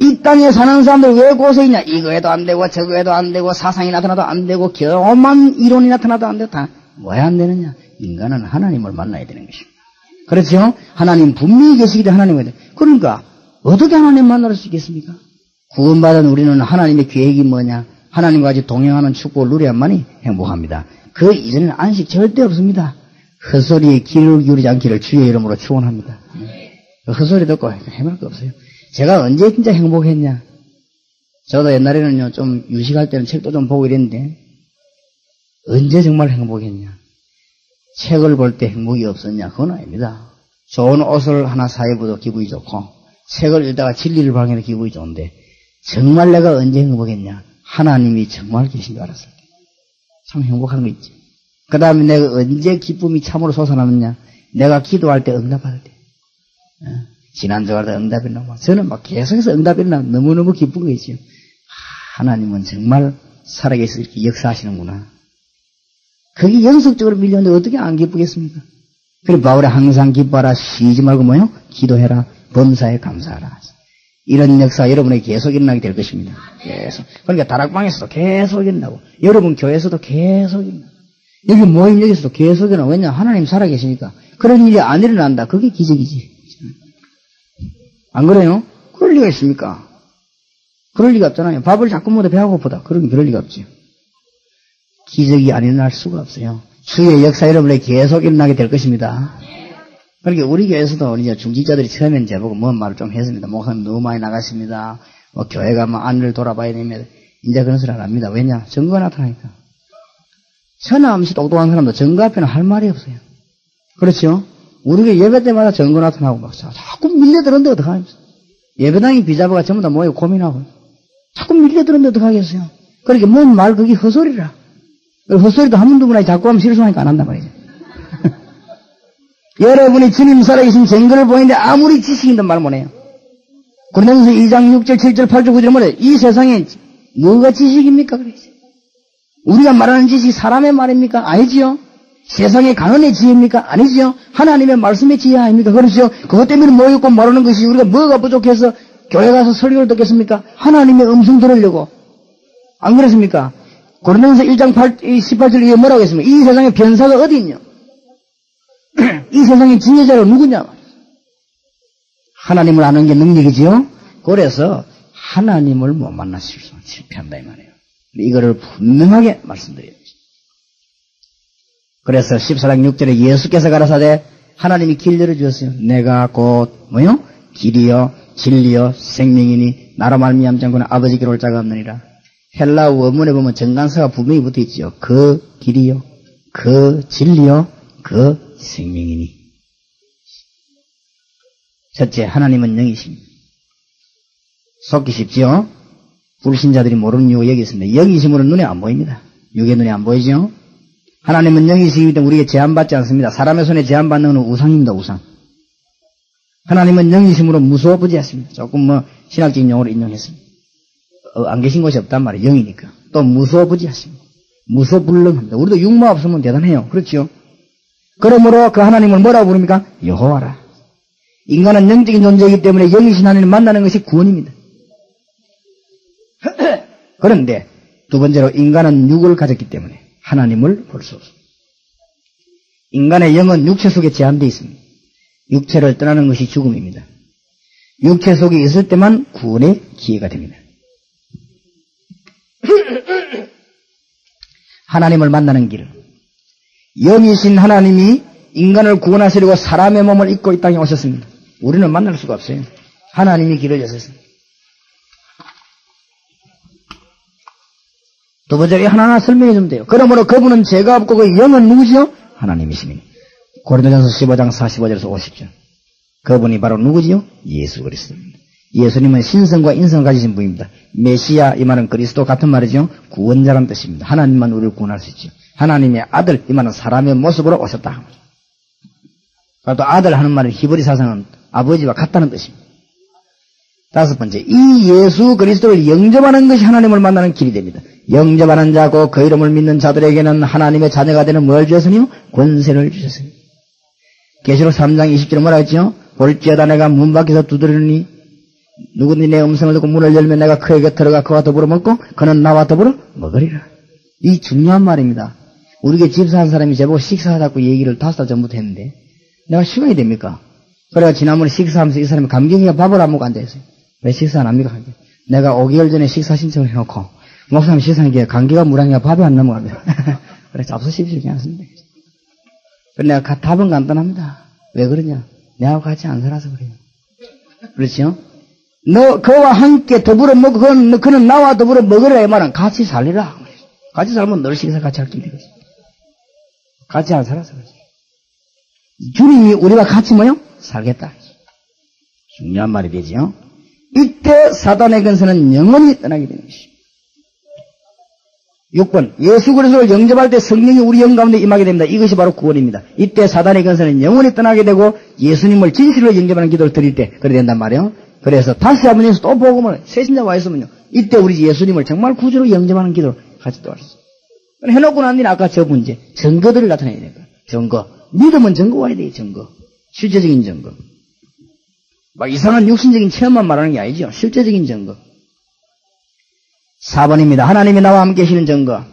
이 땅에 사는 사람들 왜 고생이냐? 이거 해도 안 되고 저거 해도 안 되고 사상이 나타나도 안 되고 교만 이론이 나타나도 안 되고 다 왜 안 되느냐? 인간은 하나님을 만나야 되는 것입니다. 그렇죠? 하나님 분명히 계시기를 하나님을 해야 돼. 그러니까 어떻게 하나님 만날 수 있겠습니까? 구원받은 우리는 하나님의 계획이 뭐냐? 하나님과 같이 동행하는 축복을 누려야만이 행복합니다. 그 이전에는 안식 절대 없습니다. 헛소리에 귀를 기울이지 않기를 주의 이름으로 축원합니다. 헛소리 듣고 해볼 거 없어요. 제가 언제 진짜 행복했냐? 저도 옛날에는요, 좀 유식할 때는 책도 좀 보고 이랬는데, 언제 정말 행복했냐? 책을 볼 때 행복이 없었냐? 그건 아닙니다. 좋은 옷을 하나 사 입어도 기분이 좋고, 책을 읽다가 진리를 발견해도 기분이 좋은데, 정말 내가 언제 행복했냐? 하나님이 정말 계신 줄 알았을 때. 참 행복한 거 있지. 그 다음에 내가 언제 기쁨이 참으로 솟아나느냐? 내가 기도할 때 응답할 때. 지난주에 응답이 나오고, 저는 막 계속해서 응답이 나오면 너무너무 기쁜 거 있죠. 하나님은 정말 살아계셔서 이렇게 역사하시는구나. 그게 연속적으로 밀렸는데 어떻게 안 기쁘겠습니까? 그래, 바울이 항상 기뻐하라, 쉬지 말고 뭐요? 기도해라, 범사에 감사하라. 이런 역사가 여러분에게 계속 일어나게 될 것입니다. 계속. 그러니까 다락방에서도 계속 일어나고, 여러분 교회에서도 계속 일어나고, 여기 모임 여기서도 계속 일어나고, 왜냐? 하나님 살아계시니까. 그런 일이 안 일어난다. 그게 기적이지. 안 그래요? 그럴 리가 있습니까? 그럴 리가 없잖아요. 밥을 자꾸 먹어도 배가 고프다. 그러면 그럴 리가 없죠. 기적이 안 일어날 수가 없어요. 주의 역사 여러분에게 계속 일어나게 될 것입니다. 그러니까 우리 교회에서도 이제 중직자들이 처음엔 제보고 뭔 말을 좀 했습니다. 목사님 너무 많이 나가십니다. 뭐 교회가 뭐 안을 돌아봐야 됩니다. 이제 그런 소리 안 합니다. 왜냐? 증거가 나타나니까. 천하없이 똑똑한 사람도 증거 앞에는 할 말이 없어요. 그렇죠? 우리가 예배 때마다 증거 나타나고 막 자꾸 밀려들었는데 어떡하겠어요? 예배당이 비자부가 전부 다 모여 고민하고 자꾸 밀려들었는데 어떡하겠어요? 그러니까 뭔 말 그게 헛소리라. 헛소리도 한 번 두 번 자꾸 하면 실수하니까 안 한단 말이죠. 여러분이 주님 살아계신 증거를 보이는데 아무리 지식인든 말 못해요. 고린도전서 2장 6절 7절 8절 9절 뭐래? 이 세상에 뭐가 지식입니까? 그러지. 우리가 말하는 지식이 사람의 말입니까? 아니지요. 세상의 간언의 지혜입니까? 아니지요. 하나님의 말씀의 지혜 아닙니까? 그렇죠. 그것 때문에 모였고 말하는 것이 우리가 뭐가 부족해서 교회 가서 설교를 듣겠습니까? 하나님의 음성 들으려고. 안 그렇습니까? 고린도전서 1장 18절 이게 뭐라고 했습니까? 이 세상에 변사가 어디 있냐? 이 세상에 지혜자가 누구냐? 하나님을 아는 게 능력이지요. 그래서 하나님을 못 만나실 수 실패한다 이 말이에요. 이거를 분명하게 말씀드려요. 그래서 14장 6절에 예수께서 가라사대 하나님이 길 열어주었어요. 내가 곧 뭐요? 길이요 진리요 생명이니 나로 말미암지 않고는 아버지께로 올 자가 없느니라. 헬라어 원문에 보면 정관사가 분명히 붙어있죠. 그 길이요 그 진리요 그 생명이니. 첫째, 하나님은 영이십니다. 속기 쉽지요? 불신자들이 모르는 이유가 여기 있습니다. 영이심으로 눈에 안 보입니다. 육의 눈에 안 보이죠? 하나님은 영이시기 때문에 우리에게 제한받지 않습니다. 사람의 손에 제한받는 건 우상입니다. 우상. 하나님은 영이심으로 무소부지 않습니다. 조금 신학적인 용어로 인용했습니다. 안 계신 곳이 없단 말이에요. 영이니까. 또 무소부지 않습니다. 무소불능합니다. 우리도 육마 없으면 대단해요. 그렇죠? 그러므로 그 하나님을 뭐라고 부릅니까? 여호와라. 인간은 영적인 존재이기 때문에 영이신 하나님을 만나는 것이 구원입니다. 그런데 두 번째로 인간은 육을 가졌기 때문에 하나님을 볼 수 없습니다. 인간의 영은 육체 속에 제한되어 있습니다. 육체를 떠나는 것이 죽음입니다. 육체 속에 있을 때만 구원의 기회가 됩니다. 하나님을 만나는 길. 영이신 하나님이 인간을 구원하시려고 사람의 몸을 입고 이 땅에 오셨습니다. 우리는 만날 수가 없어요. 하나님이 길을 여셨습니다. 두 번째로 하나하나 설명해 주면 돼요. 그러므로 그분은 죄가 없고 그 영은 누구지요? 하나님이십니다. 고린도전서 15장 45절에서 50절. 그분이 바로 누구지요? 예수 그리스도입니다. 예수님은 신성과 인성을 가지신 분입니다. 메시아 이 말은 그리스도 같은 말이죠. 구원자라는 뜻입니다. 하나님만 우리를 구원할 수 있죠. 하나님의 아들 이 말은 사람의 모습으로 오셨다. 또 아들 하는 말은 히브리 사상은 아버지와 같다는 뜻입니다. 다섯 번째, 이 예수 그리스도를 영접하는 것이 하나님을 만나는 길이 됩니다. 영접하는 자고 그 이름을 믿는 자들에게는 하나님의 자녀가 되는 뭘 주셨으니요? 권세를 주셨습니다. 계시록 3장 20절에 뭐라 했죠? 볼지어다 내가 문 밖에서 두드리니 누구든지 내 음성을 듣고 문을 열면 내가 그에게 들어가 그와 더불어 먹고 그는 나와 더불어 먹으리라. 이 중요한 말입니다. 우리에게 집사한 사람이 제보고 식사하자고 얘기를 5달 전부터 했는데 내가 시간이 됩니까? 그래가 지난번에 식사하면서 이 사람이 감격이가 밥을 안 먹고 앉아있어요. 왜 식사 안 합니까? 내가 5개월 전에 식사 신청을 해놓고 목사님 식사하니까 감기가 물하니까 밥이 안 넘어갑니다. 그래 잡수십시오. 괜찮습니다. 그래 내가 답은 간단합니다. 왜 그러냐? 내하고 같이 안 살아서 그래요. 그렇죠? 너 그와 함께 더불어 먹고 그는 나와 더불어 먹으라 이 말은 같이 살리라. 같이 살면 늘 식사 같이 할 텐데 같이 안 살아서 그렇지. 주님이 우리가 같이 뭐요? 살겠다. 중요한 말이 되죠. 이때 사단의 근세는 영원히 떠나게 되는 것입니다. 6번 예수 그리스도를 영접할 때 성령이 우리 영 가운데 임하게 됩니다. 이것이 바로 구원입니다. 이때 사단의 근세는 영원히 떠나게 되고 예수님을 진실로 영접하는 기도를 드릴 때 그래 된단 말이에요. 그래서 다시 한번 여기서 또 복음을 새신자 와 있으면요. 이때 우리 예수님을 정말 구주로 영접하는 기도를 같이 또 할 수 있어요. 해놓고 난 뒤에 아까 저 문제 증거들을 나타내야 됩니다. 증거. 믿음은 증거 와야 돼요. 증거. 실제적인 증거. 막 이상한 육신적인 체험만 말하는 게 아니죠. 실제적인 증거. 4번입니다. 하나님이 나와 함께 계시는 증거.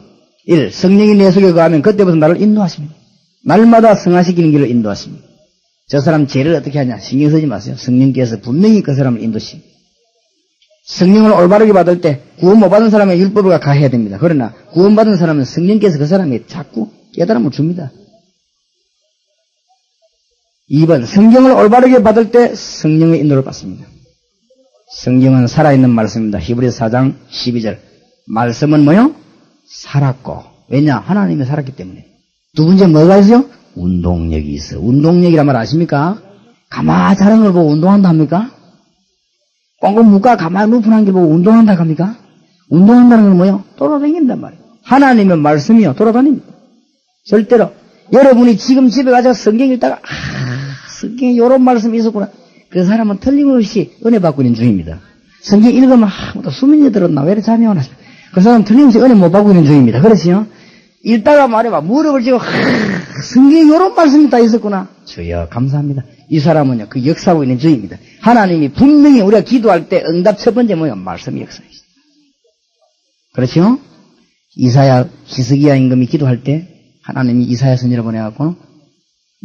1. 성령이 내 속에 거하면 그때부터 나를 인도하십니다. 날마다 성화시키는 길을 인도하십니다. 저 사람 죄를 어떻게 하냐. 신경 쓰지 마세요. 성령께서 분명히 그 사람을 인도하십니다. 성령을 올바르게 받을 때 구원 못 받은 사람의 율법을 가해야 됩니다. 그러나 구원받은 사람은 성령께서 그 사람에게 자꾸 깨달음을 줍니다. 2번 성경을 올바르게 받을 때 성령의 인도를 받습니다. 성경은 살아있는 말씀입니다. 히브리서 4장 12절 말씀은 뭐요? 살았고 왜냐? 하나님이 살았기 때문에. 두 번째 뭐가 있어요? 운동력이 있어. 운동력이란 말 아십니까? 가만히 자는 걸 보고 운동한다 합니까? 꽁꽁 묶어 가만히 누픈한 게 보고 운동한다 합니까? 운동한다는 건 뭐요? 돌아다닌단 말이에요. 하나님의 말씀이요. 돌아다닙니다. 절대로. 여러분이 지금 집에 가서 성경 읽다가 성경에 이런 말씀이 있었구나. 그 사람은 틀림없이 은혜 받고 있는 중입니다. 성경 읽으면 또 수면이 들었나 왜 이렇게 잠이 오나. 그 사람은 틀림없이 은혜 못 받고 있는 중입니다. 그렇지요? 읽다가 말해봐 무릎을 쥐고 성경에 이런 말씀이 다 있었구나. 주여 감사합니다. 이 사람은요 그 역사하고 있는 중입니다. 하나님이 분명히 우리가 기도할 때 응답 첫 번째 뭐예요? 말씀이 역사입니다. 그렇죠? 이사야 히스기야 임금이 기도할 때 하나님이 이사야 선지를 보내갖고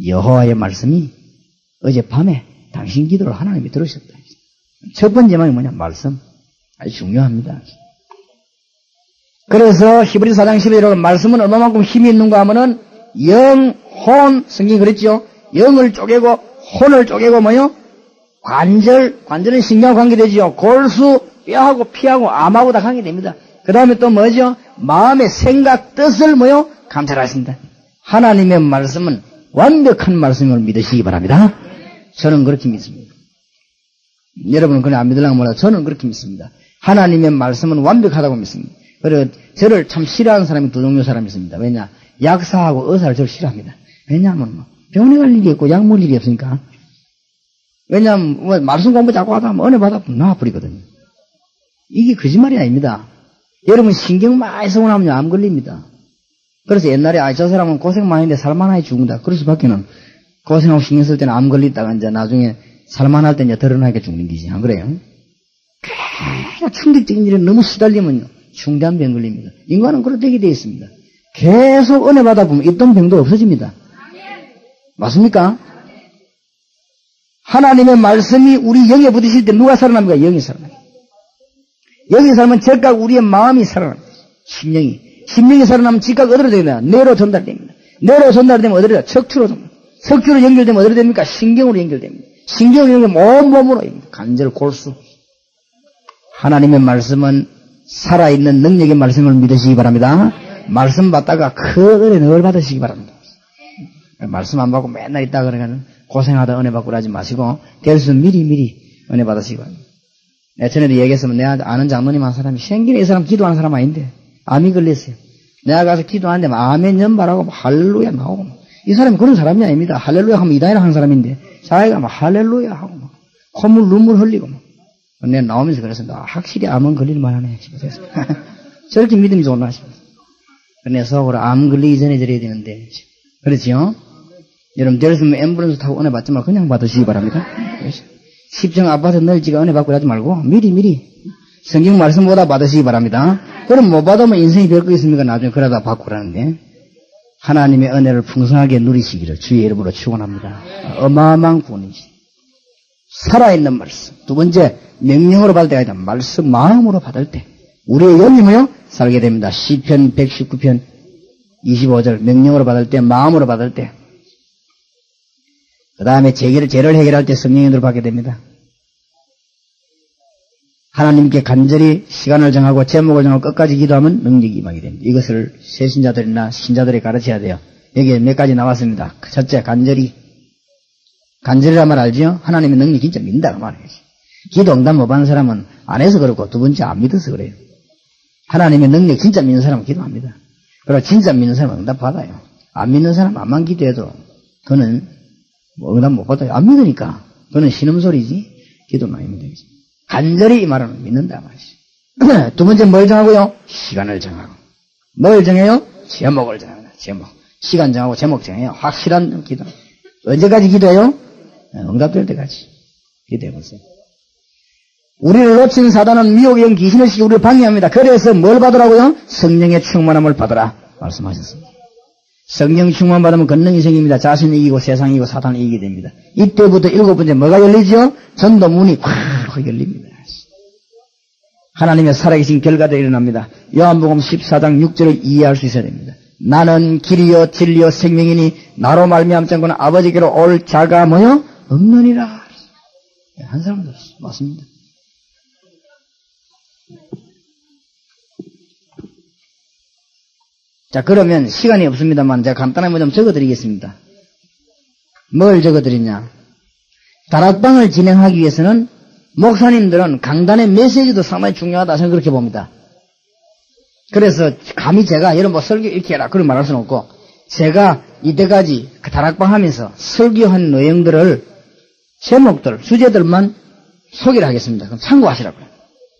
여호와의 말씀이 어젯밤에 당신 기도를 하나님이 들으셨다. 첫 번째 말이 뭐냐? 말씀. 아주 중요합니다. 그래서 히브리서 4장 11절에 말씀은 얼마만큼 힘이 있는가 하면은 영, 혼, 성경이 그랬죠? 영을 쪼개고 혼을 쪼개고 뭐요? 관절은 신경 관계되죠. 골수, 뼈하고 피하고 암하고 다 관계됩니다. 그 다음에 또 뭐죠? 마음의 생각, 뜻을 뭐요? 감찰하신다. 하나님의 말씀은 완벽한 말씀을 믿으시기 바랍니다. 저는 그렇게 믿습니다. 여러분은 그냥 안 믿으려고 몰라도 저는 그렇게 믿습니다. 하나님의 말씀은 완벽하다고 믿습니다. 그리고 저를 참 싫어하는 사람이 두 종류 사람이 있습니다. 왜냐? 약사하고 의사를 저를 싫어합니다. 왜냐하면 뭐 병원에 갈 일이 없고 약 먹을 일이 없으니까. 왜냐하면 뭐 말씀 공부 자꾸 하다 보면 은혜 받아보면 나와버리거든요. 이게 거짓말이 아닙니다. 여러분 신경 많이 쓰고 나면 암 걸립니다. 그래서 옛날에 저 사람은 고생 많이 했는데 살만하게 죽는다. 그럴 수밖에는 고생하고 신경 쓸 때는 암 걸리다가 이제 나중에 살만할 때 이제 드러나게 죽는 거지. 안 그래요? 충격적인 일에 너무 시달리면요. 중대한 병 걸립니다. 인간은 그렇게 되어 있습니다. 계속 은혜 받아보면 있던 병도 없어집니다. 맞습니까? 하나님의 말씀이 우리 영에 부딪힐 때 누가 살아납니까? 영이 살아납니다. 영이 살면 즉각 우리의 마음이 살아납니다. 심령이 살아나면 즉각 어디로 됩니다. 뇌로 전달됩니다. 뇌로 전달되면 어디로 됩니다. 척추로 전달됩니다. 척추로 연결되면 어디로 됩니까? 신경으로 연결됩니다. 신경으로 연결되면 온몸으로 관절, 골수. 하나님의 말씀은 살아있는 능력의 말씀을 믿으시기 바랍니다. 말씀 받다가 큰 은혜 늘 받으시기 바랍니다. 말씀 안 받고 맨날 있다 그러면 고생하다 은혜 받고 그러지 마시고 될 수 미리 은혜 받으시기 바랍니다. 전에도 얘기했으면 내가 아는 장로님 한 사람이 생기는 이 사람 기도하는 사람 아닌데 암이 걸렸어요. 내가 가서 기도하는데 아멘 연발하고 할렐루야 나오고 이 사람이 그런 사람이 아닙니다. 할렐루야 하면 이단이라 하는 사람인데 자기가 막 할렐루야 하고 막 콧물 눈물 흘리고 막 내가 나오면서 그랬습니다. 확실히 암은 걸릴 만하네 싶어서 저렇게 믿음이 좋나 싶어서 내 속으로 암 걸리기 전에 저래야 되는데 그렇지요? 여러분 되었으면 앰뷸런스 타고 은혜 받지 말고 그냥 받으시기 바랍니다. 십정 아파트 널지가 은혜 받고 하지 말고 미리 성경 말씀보다 받으시기 바랍니다. 그럼 못 받으면 인생이 별 거 있습니까? 나중에 그러다 받고 그러는데 하나님의 은혜를 풍성하게 누리시기를 주의 이름으로 축원합니다. 어마어마한 구원이지. 살아있는 말씀. 두 번째 명령으로 받을 때가 있다. 말씀 마음으로 받을 때 우리의 영이 뭐요? 살게 됩니다. 시편 119편 25절 명령으로 받을 때 마음으로 받을 때 그 다음에 죄를 해결할 때 성령의 인도를 받게 됩니다. 하나님께 간절히 시간을 정하고 제목을 정하고 끝까지 기도하면 능력이 임하게 됩니다. 이것을 새신자들이나 신자들이 가르쳐야 돼요. 여기에 몇 가지 나왔습니다. 첫째, 간절이란 말 알죠? 하나님의 능력 진짜 믿는다 그 말이에요. 기도 응답 못 받는 사람은 안 해서 그렇고 두 번째 안 믿어서 그래요. 하나님의 능력 진짜 믿는 사람은 기도합니다. 그리고 진짜 믿는 사람은 응답 받아요. 안 믿는 사람 암만 기도해도 그는 뭐 응답 못 받아요. 안 믿으니까 그는 신음소리지 기도는 아닙니다. 간절히 이 말은 믿는다 말이죠. 두 번째 뭘 정하고요? 시간을 정하고. 뭘 정해요? 제목을 정합니다. 제목. 시간 정하고 제목 정해요. 확실한 기도. 언제까지 기도해요? 응답될 때까지 기도해보세요. 우리를 놓친 사단은 미혹의 영 귀신을 시키고 우리를 방해합니다. 그래서 뭘 받으라고요? 성령의 충만함을 받으라 말씀하셨습니다. 성령 충만 받으면 권능이 생깁니다. 자신을 이기고 세상 이기고 사단을 이기게 됩니다. 이때부터 7번째 뭐가 열리죠? 전도 문이 확 열립니다. 하나님의 살아계신 결과들이 일어납니다. 요한복음 14장 6절을 이해할 수 있어야 됩니다. 나는 길이요 진리요 생명이니 나로 말미암자고는 아버지께로 올 자가 뭐요? 없느니라. 한 사람도 없어. 맞습니다. 자, 그러면 시간이 없습니다만 제가 간단하게 좀 적어드리겠습니다. 뭘 적어드리냐? 다락방을 진행하기 위해서는 목사님들은 강단의 메시지도 상당히 중요하다 저는 그렇게 봅니다. 그래서 감히 제가 여러분 뭐 설교 이렇게 해라 그런 말할 수는 없고 제가 이때까지 다락방 하면서 설교한 내용들을 제목들, 주제들만 소개를 하겠습니다. 그럼 참고하시라고요.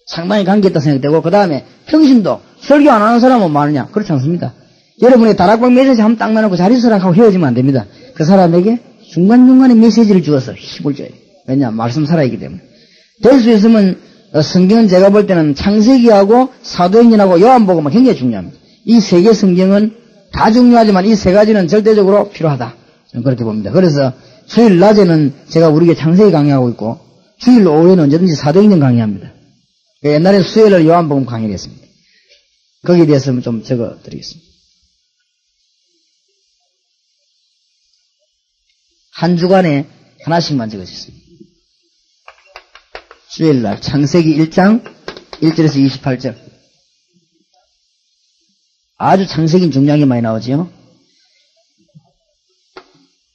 상당히 관계있다 생각되고 그 다음에 평신도 설교 안 하는 사람은 많으냐? 그렇지 않습니다. 여러분의 다락방 메시지 한번 딱 나누고 잘 있으라 하고 헤어지면 안 됩니다. 그 사람에게 중간중간에 메시지를 주어서 힘을 줘야 돼요. 왜냐? 말씀 살아있기 때문에. 될 수 있으면 성경은 제가 볼 때는 창세기하고 사도행전하고 요한복음은 굉장히 중요합니다. 이 세 개 성경은 다 중요하지만 이 세 가지는 절대적으로 필요하다. 저는 그렇게 봅니다. 그래서 주일 낮에는 제가 우리에게 창세기 강의하고 있고 주일 오후에는 언제든지 사도행전 강의합니다. 옛날에 수요일을 요한복음 강의를 했습니다. 거기에 대해서 좀 적어드리겠습니다. 한 주간에 하나씩만 적어주겠습니다. 주일날 창세기 1장 1절에서 28절. 아주 창세기는 중요한 게 많이 나오지요.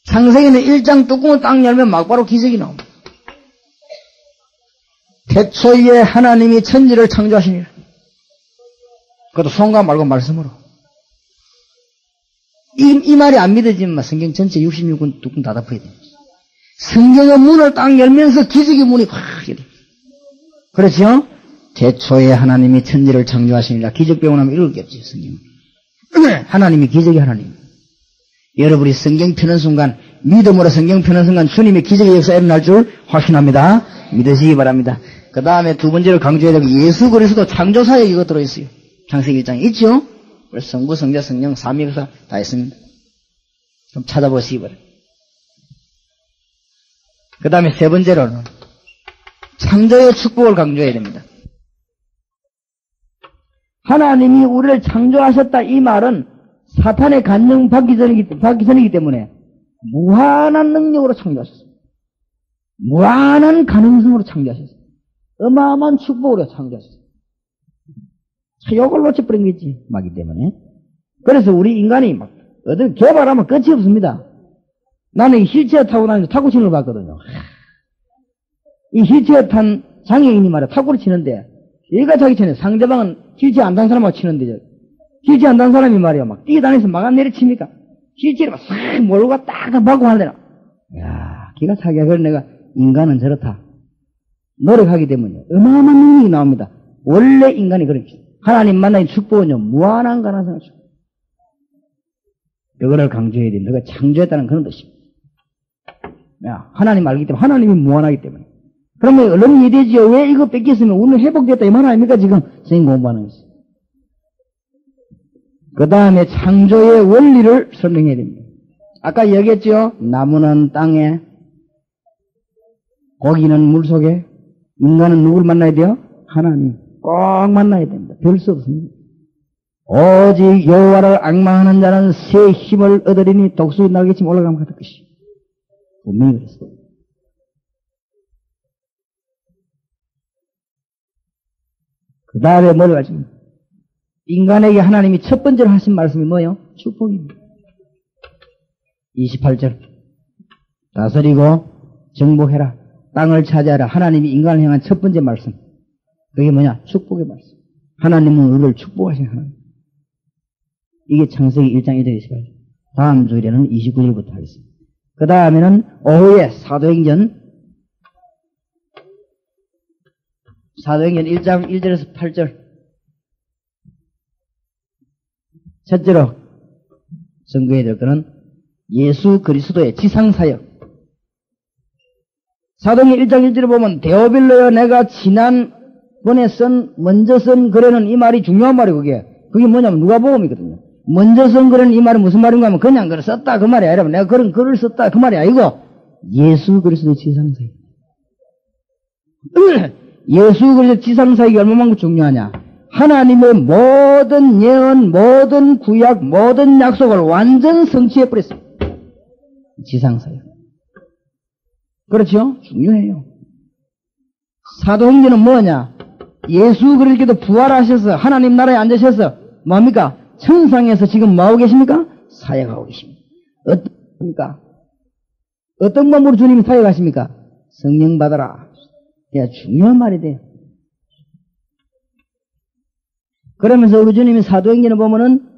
창세기는 1장 뚜껑을 딱 열면 막바로 기적이 나옵니다. 태초에 하나님이 천지를 창조하시니라. 그것도 손과 말고 말씀으로. 이 말이 안 믿어지면 성경 전체 66권 뚜껑 다 덮어야 돼. 성경의 문을 딱 열면서 기적의 문이 확 열려. 그렇죠? 태초에 하나님이 천지를 창조하시니라. 기적 배우고 나면 이럴 게 없지, 성경. 하나님이 기적의 하나님. 여러분이 성경 펴는 순간, 믿음으로 성경 펴는 순간 주님의 기적의 역사 일어날 줄 확신합니다. 믿으시기 바랍니다. 그 다음에 두 번째로 강조해야 될 예수 그리스도 창조사역 이거 들어있어요. 창세기 1장에 있죠? 그래서 성부, 성자, 성령, 삼위역사 다 있습니다. 좀 찾아보시기 바랍니다. 그 다음에 세 번째로는 창조의 축복을 강조해야 됩니다. 하나님이 우리를 창조하셨다 이 말은 사탄의 간영 받기 전이기 때문에 무한한 능력으로 창조하셨습니다. 무한한 가능성으로 창조하셨습니다. 어마어마한 축복으로 창조하셨습니다. 욕을 놓쳐버린 거지, 막이 때문에. 그래서 우리 인간이 막 어떤 개발하면 끝이 없습니다. 나는 이 휠체어 타고 다니면서 탁구 치는 걸 봤거든요. 이 휠체어 탄 장애인이 말이야, 탁구를 치는데, 얘가 자기 전에 상대방은 휠체어 안 탄 사람하고 치는데, 휠체어 안 탄 사람이 말이야, 막 뛰어다니면서 막 안 내려칩니까? 휠체어를 막 싹 몰고 딱 받고 하려나. 야, 기가 차게. 그래서 내가 인간은 저렇다. 노력하기 때문에 어마어마한 능력이 나옵니다. 원래 인간이 그렇죠. 하나님 만나는 축복은요, 무한한 가능성을 줍니다. 그거를 강조해야 됩니다. 그가 창조했다는 그런 뜻입니다. 야, 하나님 알기 때문에, 하나님이 무한하기 때문에. 그러면 얼른 이해되지요? 왜 이거 뺏겼으면 오늘 회복됐다 이 말 아닙니까? 지금 선생님 공부하는 것이. 그 다음에 창조의 원리를 설명해야 됩니다. 아까 얘기했죠? 나무는 땅에, 고기는 물속에, 인간은 누굴 만나야 돼요? 하나님. 꼭 만나야 됩니다. 별 수 없습니다. 오직 여호와를 앙망하는 자는 새 힘을 얻으리니 독수리 날개치며 올라가면 같을 것이. 분명히 그랬습니다. 그 다음에 뭘 가지고 인간에게 하나님이 첫 번째로 하신 말씀이 뭐예요? 축복입니다. 28절 다스리고 정복해라. 땅을 차지하라. 하나님이 인간을 향한 첫 번째 말씀. 그게 뭐냐? 축복의 말씀. 하나님은 우리를 축복하신 하나님. 이게 창세기 1장 1절 28절. 다음 주일에는 29절부터 하겠습니다. 그 다음에는 오후에 사도행전 1장 1절에서 8절. 첫째로 선거해야 될 것은 예수 그리스도의 지상사역. 사도행전 1장 1절에 보면 데오빌로여 내가 지난번에 먼저 쓴 글에는 이 말이 중요한 말이에요. 그게 뭐냐면 누가복음이거든요. 먼저 쓴 글에는 이 말이 무슨 말인가 하면 그냥 글을 썼다 그 말이 아니라 내가 그런 글을 썼다 그 말이 아니고 예수 그리스도의 지상사역. 예수 그리스도의 지상사역이 얼마만큼 중요하냐. 하나님의 모든 예언, 모든 구약, 모든 약속을 완전 성취해버렸습니다. 지상사역. 그렇죠? 중요해요. 사도행전은 뭐냐? 예수 그리스도께서 부활하셔서 하나님 나라에 앉으셔서 뭡니까? 천상에서 지금 뭐하고 계십니까? 사역하고 계십니다. 어떻습니까? 어떤 방법으로 주님이 사역하십니까? 성령 받아라. 야, 중요한 말이 돼요. 그러면서 우리 주님이 사도행전을 보면은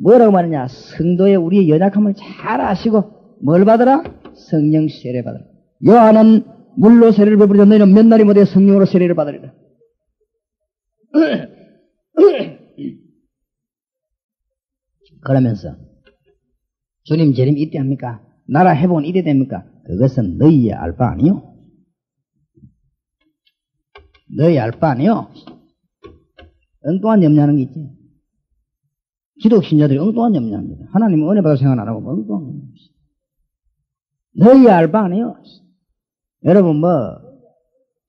뭐라고 말하냐? 성도의 우리의 연약함을 잘 아시고 뭘 받아라? 성령 세례 받아라. 요한은 물로 세례를 베풀자 너희는 몇 날이 못해 성령으로 세례를 받으리라. 그러면서 주님 재림 이때 합니까? 나라 회복은 이때 됩니까? 그것은 너희의 알 바 아니요. 너희 알 바 아니요. 엉뚱한 염려하는 게 있지. 기독 신자들이 엉뚱한 염려합니다. 하나님은 은혜 받을 생각 안 하고 엉뚱한 염려. 너희 알 바 아니요. 여러분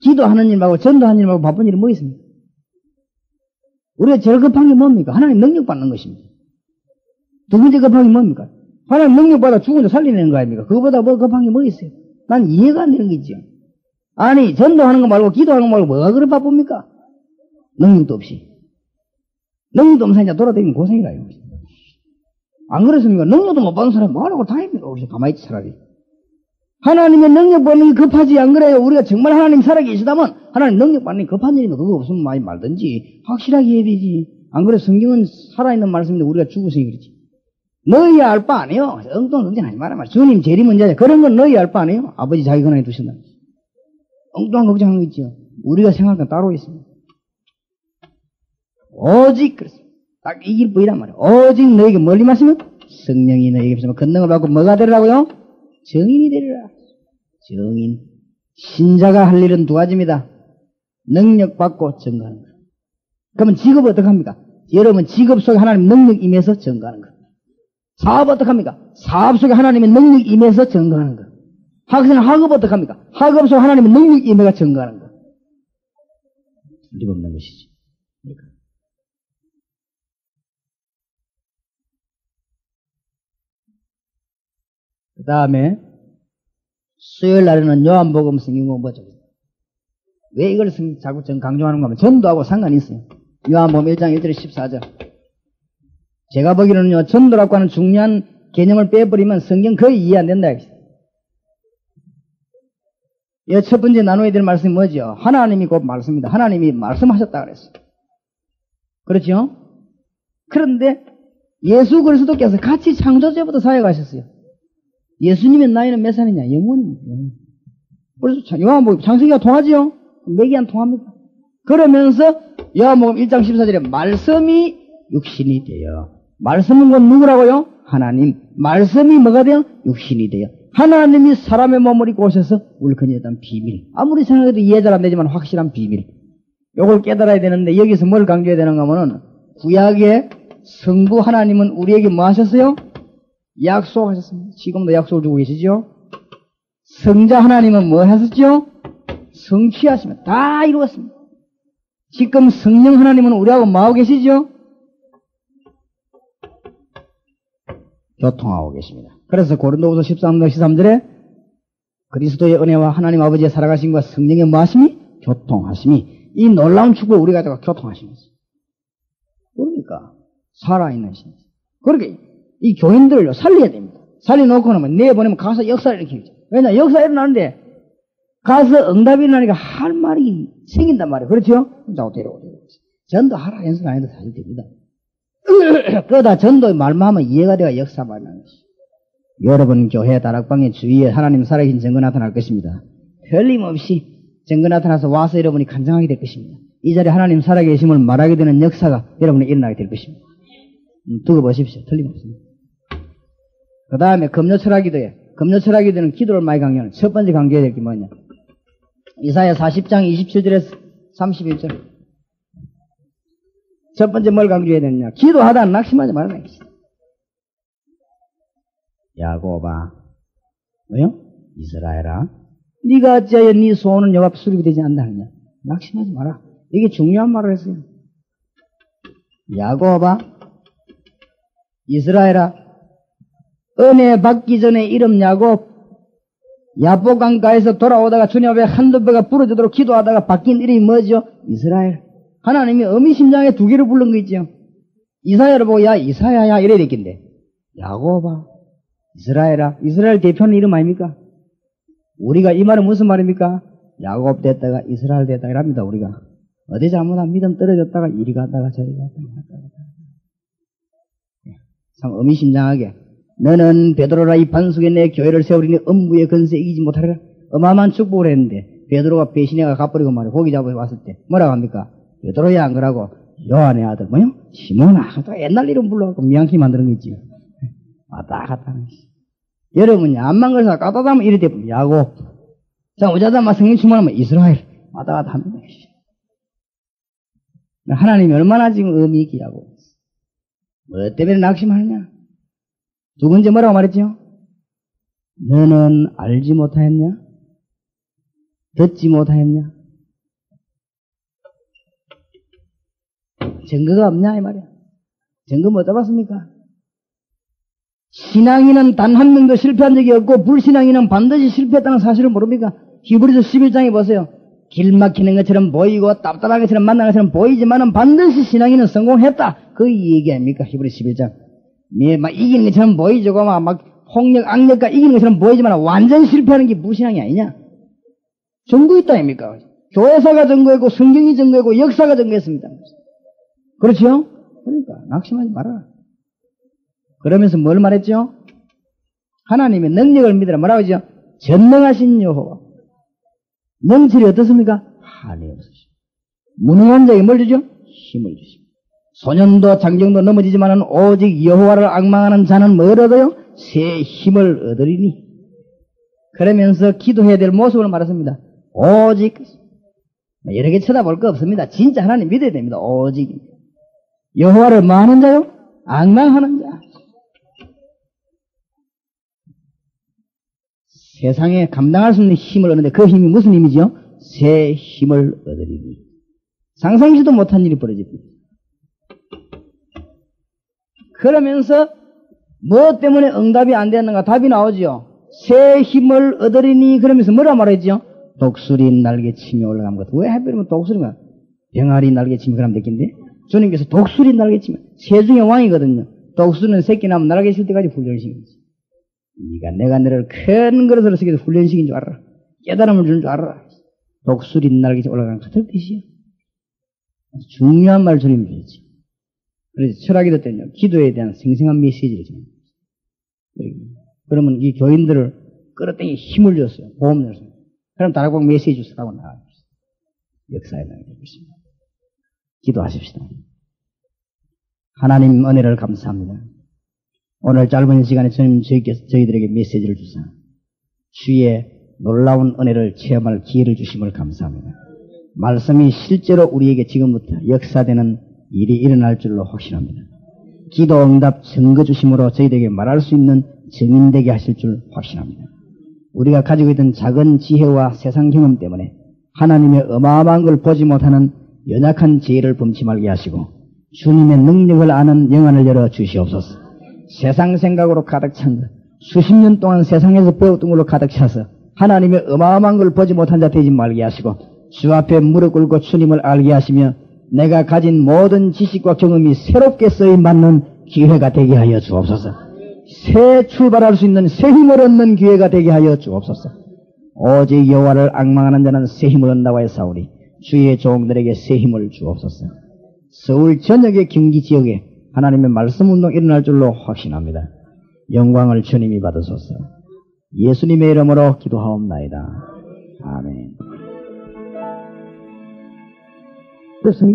기도하는 일하고 전도하는 일하고 바쁜 일이 뭐 있습니까? 우리가 제일 급한 게 뭡니까? 하나님 능력 받는 것입니다. 두 번째 급한 게 뭡니까? 하나님 능력 받아 죽은 자 살리는 거 아닙니까? 그거보다 급한 게 뭐 있어요? 난 이해가 안 되는 거죠. 아니 전도하는 거 말고 기도하는 거 말고 뭐가 그렇게 바쁩니까? 능력도 없이. 능력도 없는 사람이 돌아다니면 고생이라요. 안 그렇습니까? 능력도 못 받는 사람이 뭐하라고 다닙니까? 우리 가만히 있지 차라리. 하나님의 능력 받는 게 급하지 안 그래요? 우리가 정말 하나님 살아계시다면 하나님 능력 받는 게 급한 일이면 그거 없으면 많이 말든지 확실하게 해야 되지. 안 그래 성경은 살아있는 말씀인데 우리가 죽어서 그렇지. 너희 알 바 아니요. 엉뚱한 걱정하지 마라 말이야. 주님 제일 문제야. 그런 건 너희 알 바 아니요. 아버지 자기 권한에 두신다. 엉뚱한 걱정하는 거 있죠. 우리가 생각한 건 따로 있습니다. 오직 그렇습니다. 딱 이 길뿐이란 말이에요. 오직 너에게 멀리 마시면 성령이 너에게 있으면 권능을 받고 뭐가 되리라고요? 정인이 되리라. 정인. 신자가 할 일은 두 가지입니다. 능력 받고 증거하는 거. 그러면 직업 어떻게 합니까? 여러분 직업 속에 하나님 능력 임해서 증거하는 거. 사업 어떻게 합니까? 사업 속에 하나님의 능력 임해서 증거하는 거. 학생 학업 어떻게 합니까? 학업 속에 하나님의 능력 임해가 증거하는 거. 틀림없는 것이지. 그 다음에 수요일 날에는 요한복음 성경 공부죠. 왜 이걸 자꾸 강조하는가 하면 전도하고 상관이 있어요. 요한복음 1장 1절 14절. 제가 보기로는요, 전도라고 하는 중요한 개념을 빼버리면 성경 거의 이해 안 된다. 이 첫 번째 나눠야 될 말씀이 뭐죠? 하나님이 곧 말씀입니다. 하나님이 말씀하셨다 그랬어요. 그렇죠? 그런데 예수 그리스도께서 같이 창조주부터 사역하셨어요. 예수님의 나이는 몇 살이냐? 영원입니다. 그래서 요한복음 창세기가 통하죠? 맥이 안 통합니다. 그러면서 요한복음 1장 14절에 말씀이 육신이 되어. 말씀은 곧 누구라고요? 하나님. 말씀이 뭐가 돼요? 육신이 되어. 하나님이 사람의 몸을 입고 오셔서 우리가 했던 비밀. 아무리 생각해도 이해 잘 안 되지만 확실한 비밀. 요걸 깨달아야 되는데 여기서 뭘 강조해야 되는가 하면은 구약의 성부 하나님은 우리에게 뭐 하셨어요? 약속하셨습니다. 지금도 약속을 주고 계시죠? 성자 하나님은 뭐 하셨죠? 성취하시면 다 이루었습니다. 지금 성령 하나님은 우리하고 뭐 하고 계시죠? 교통하고 계십니다. 그래서 고린도후서 13장 13절에 그리스도의 은혜와 하나님 아버지의 살아가심과 성령의 뭐 하심이? 교통하심이. 이 놀라운 축복을 우리가 교통하시면서. 그러니까 살아있는 신. 그렇게 이 교인들을요 살려야 됩니다. 살려놓고 나면 내보내면 가서 역사를 일으키죠. 왜냐 역사 일어나는데 가서 응답이 일어나니까 할 말이 생긴단 말이에요. 그렇죠? 자꾸 데려오고. 전도하라 연습 안 해도 사실 됩니다. 그러다 전도의 말만 하면 이해가 돼야 역사 말하는 것이. 여러분 교회 다락방의 주위에 하나님 살아계신 증거 나타날 것입니다. 틀림없이 증거 나타나서 와서 여러분이 간증하게 될 것입니다. 이 자리에 하나님 살아계심을 말하게 되는 역사가 여러분에 일어나게 될 것입니다. 두고 보십시오. 틀림없습니다. 그 다음에 금요철학기도에 금요철학기도는 기도를 많이 강조하는 첫 번째 강조해야 될 게 뭐냐. 이사야 40장 27절에서 31절. 첫 번째 뭘 강조해야 되느냐. 기도하다 낙심하지 말아라. 야곱아, 뭐요? 이스라엘아, 네가 어찌하여 네 소원은 여호와 앞에 수립이 되지 않다 하느냐. 낙심하지 마라. 이게 중요한 말을 했어요. 야곱아, 이스라엘아, 은혜 받기 전에 이름 야곱, 야복강가에서 돌아오다가 주님 앞에 한두 배가 부러지도록 기도하다가 바뀐 이름이 뭐죠? 이스라엘. 하나님이 어미심장에 두 개를 부른 거 있죠. 이사야를 보고 야 이사야야 이래야 되겠는데 야곱아, 이스라엘아. 이스라엘 대표는 이름 아닙니까? 우리가 이 말은 무슨 말입니까? 야곱 됐다가 이스라엘 됐다가 이랍니다. 우리가 어디 잘못하면 믿음 떨어졌다가 이리 갔다가 저리 갔다가 참 어미심장하게 너는 베드로라 이 반석에 내 교회를 세우리니 음부의 건세 이기지 못하리라. 어마어마한 축복을 했는데 베드로가 배신해가 가버리고 말이야. 고기 잡으러 왔을 때 뭐라고 합니까? 베드로야 안 그러고 요한의 아들 뭐요? 시몬아. 또 옛날 이름 불러갖고 미양키 만드는 거 있지. 왔다 갔다 하는 것이. 여러분이 암만 걸어서 까다하면 이래 되면 야곱. 자 오자다 막 성령 충만하면 이스라엘. 왔다 갔다 하는 것이. 하나님이 얼마나 지금 의미 있게 하고 뭐 때문에 낙심하느냐? 두 번째 뭐라고 말했죠? 너는 알지 못하였냐? 듣지 못하였냐? 증거가 없냐 이 말이야. 증거 못 잡았습니까? 신앙인은 단 한 명도 실패한 적이 없고 불신앙인은 반드시 실패했다는 사실을 모릅니까? 히브리서 11장에 보세요. 길 막히는 것처럼 보이고 답답한 것처럼 만나는 것처럼 보이지만은 반드시 신앙인은 성공했다. 그 얘기 아닙니까? 히브리 11장. 막 이기는 것처럼 보이죠. 막 폭력, 악력과 이기는 것처럼 보이지만 완전 실패하는 게 무신앙이 아니냐? 증거 있다 아닙니까? 교회사가 증거했고 성경이 증거했고 역사가 증거했습니다. 그렇죠? 그러니까 낙심하지 말아라. 그러면서 뭘 말했죠? 하나님의 능력을 믿으라. 뭐라고 하죠? 전능하신 여호와. 명철이 어떻습니까? 한이 없으시고. 무능한 자에게 뭘 주죠? 힘을 주시고. 소년도 장정도 넘어지지만은 오직 여호와를 앙망하는 자는 뭘 얻어요? 새 힘을 얻으리니. 그러면서 기도해야 될 모습을 말했습니다. 오직 여러 개 쳐다볼 거 없습니다. 진짜 하나님 믿어야 됩니다. 오직 여호와를 뭐 하는 자요? 앙망하는 자. 세상에 감당할 수 있는 힘을 얻는데 그 힘이 무슨 힘이죠? 새 힘을 얻으리니. 상상치도 못한 일이 벌어집니다. 그러면서 뭐 때문에 응답이 안 됐는가 답이 나오죠. 새 힘을 얻으리니. 그러면서 뭐라 말했죠? 독수리 날개치며 올라간 것. 왜 하필이면 독수리가 병아리 날개치며 그러면 됐긴데 주님께서 독수리 날개치며 새 중의 왕이거든요. 독수리는 새끼 나면 날개칠 때까지 훈련시키지. 네가 내가 너를 큰 그릇으로 새겨서 훈련시킨 줄 알아. 깨달음을 주는 줄 알아. 독수리 날개치며 올라가는 같은 뜻이야. 중요한 말 주님이 주지. 그래서 철학기도 때는요, 기도에 대한 생생한 메시지를 줍니다. 그러면 이 교인들을 끌어당기 힘을 줬어요. 보험을 줬어요. 그럼 다락방 메시지 주스라고 나와요. 역사에 나가고 있습니다. 기도하십시다. 하나님 은혜를 감사합니다. 오늘 짧은 시간에 저희들에게 메시지를 주사 주의 놀라운 은혜를 체험할 기회를 주심을 감사합니다. 말씀이 실제로 우리에게 지금부터 역사되는 일이 일어날 줄로 확신합니다. 기도 응답 증거 주심으로 저희들에게 말할 수 있는 증인되게 하실 줄 확신합니다. 우리가 가지고 있던 작은 지혜와 세상 경험 때문에 하나님의 어마어마한 걸 보지 못하는 연약한 지혜를 범치 말게 하시고 주님의 능력을 아는 영안을 열어 주시옵소서. 세상 생각으로 가득 찬 것, 수십 년 동안 세상에서 배웠던 걸로 가득 차서 하나님의 어마어마한 걸 보지 못한 자 되지 말게 하시고 주 앞에 무릎 꿇고 주님을 알게 하시며 내가 가진 모든 지식과 경험이 새롭게 쓰임 받는 기회가 되게 하여 주옵소서. 새 출발할 수 있는 새 힘을 얻는 기회가 되게 하여 주옵소서. 오직 여호와를 앙망하는 자는 새 힘을 얻는다고 했사오니 주의 종들에게 새 힘을 주옵소서. 서울 전역의 경기 지역에 하나님의 말씀 운동 일어날 줄로 확신합니다. 영광을 주님이 받으소서. 예수님의 이름으로 기도하옵나이다. 아멘.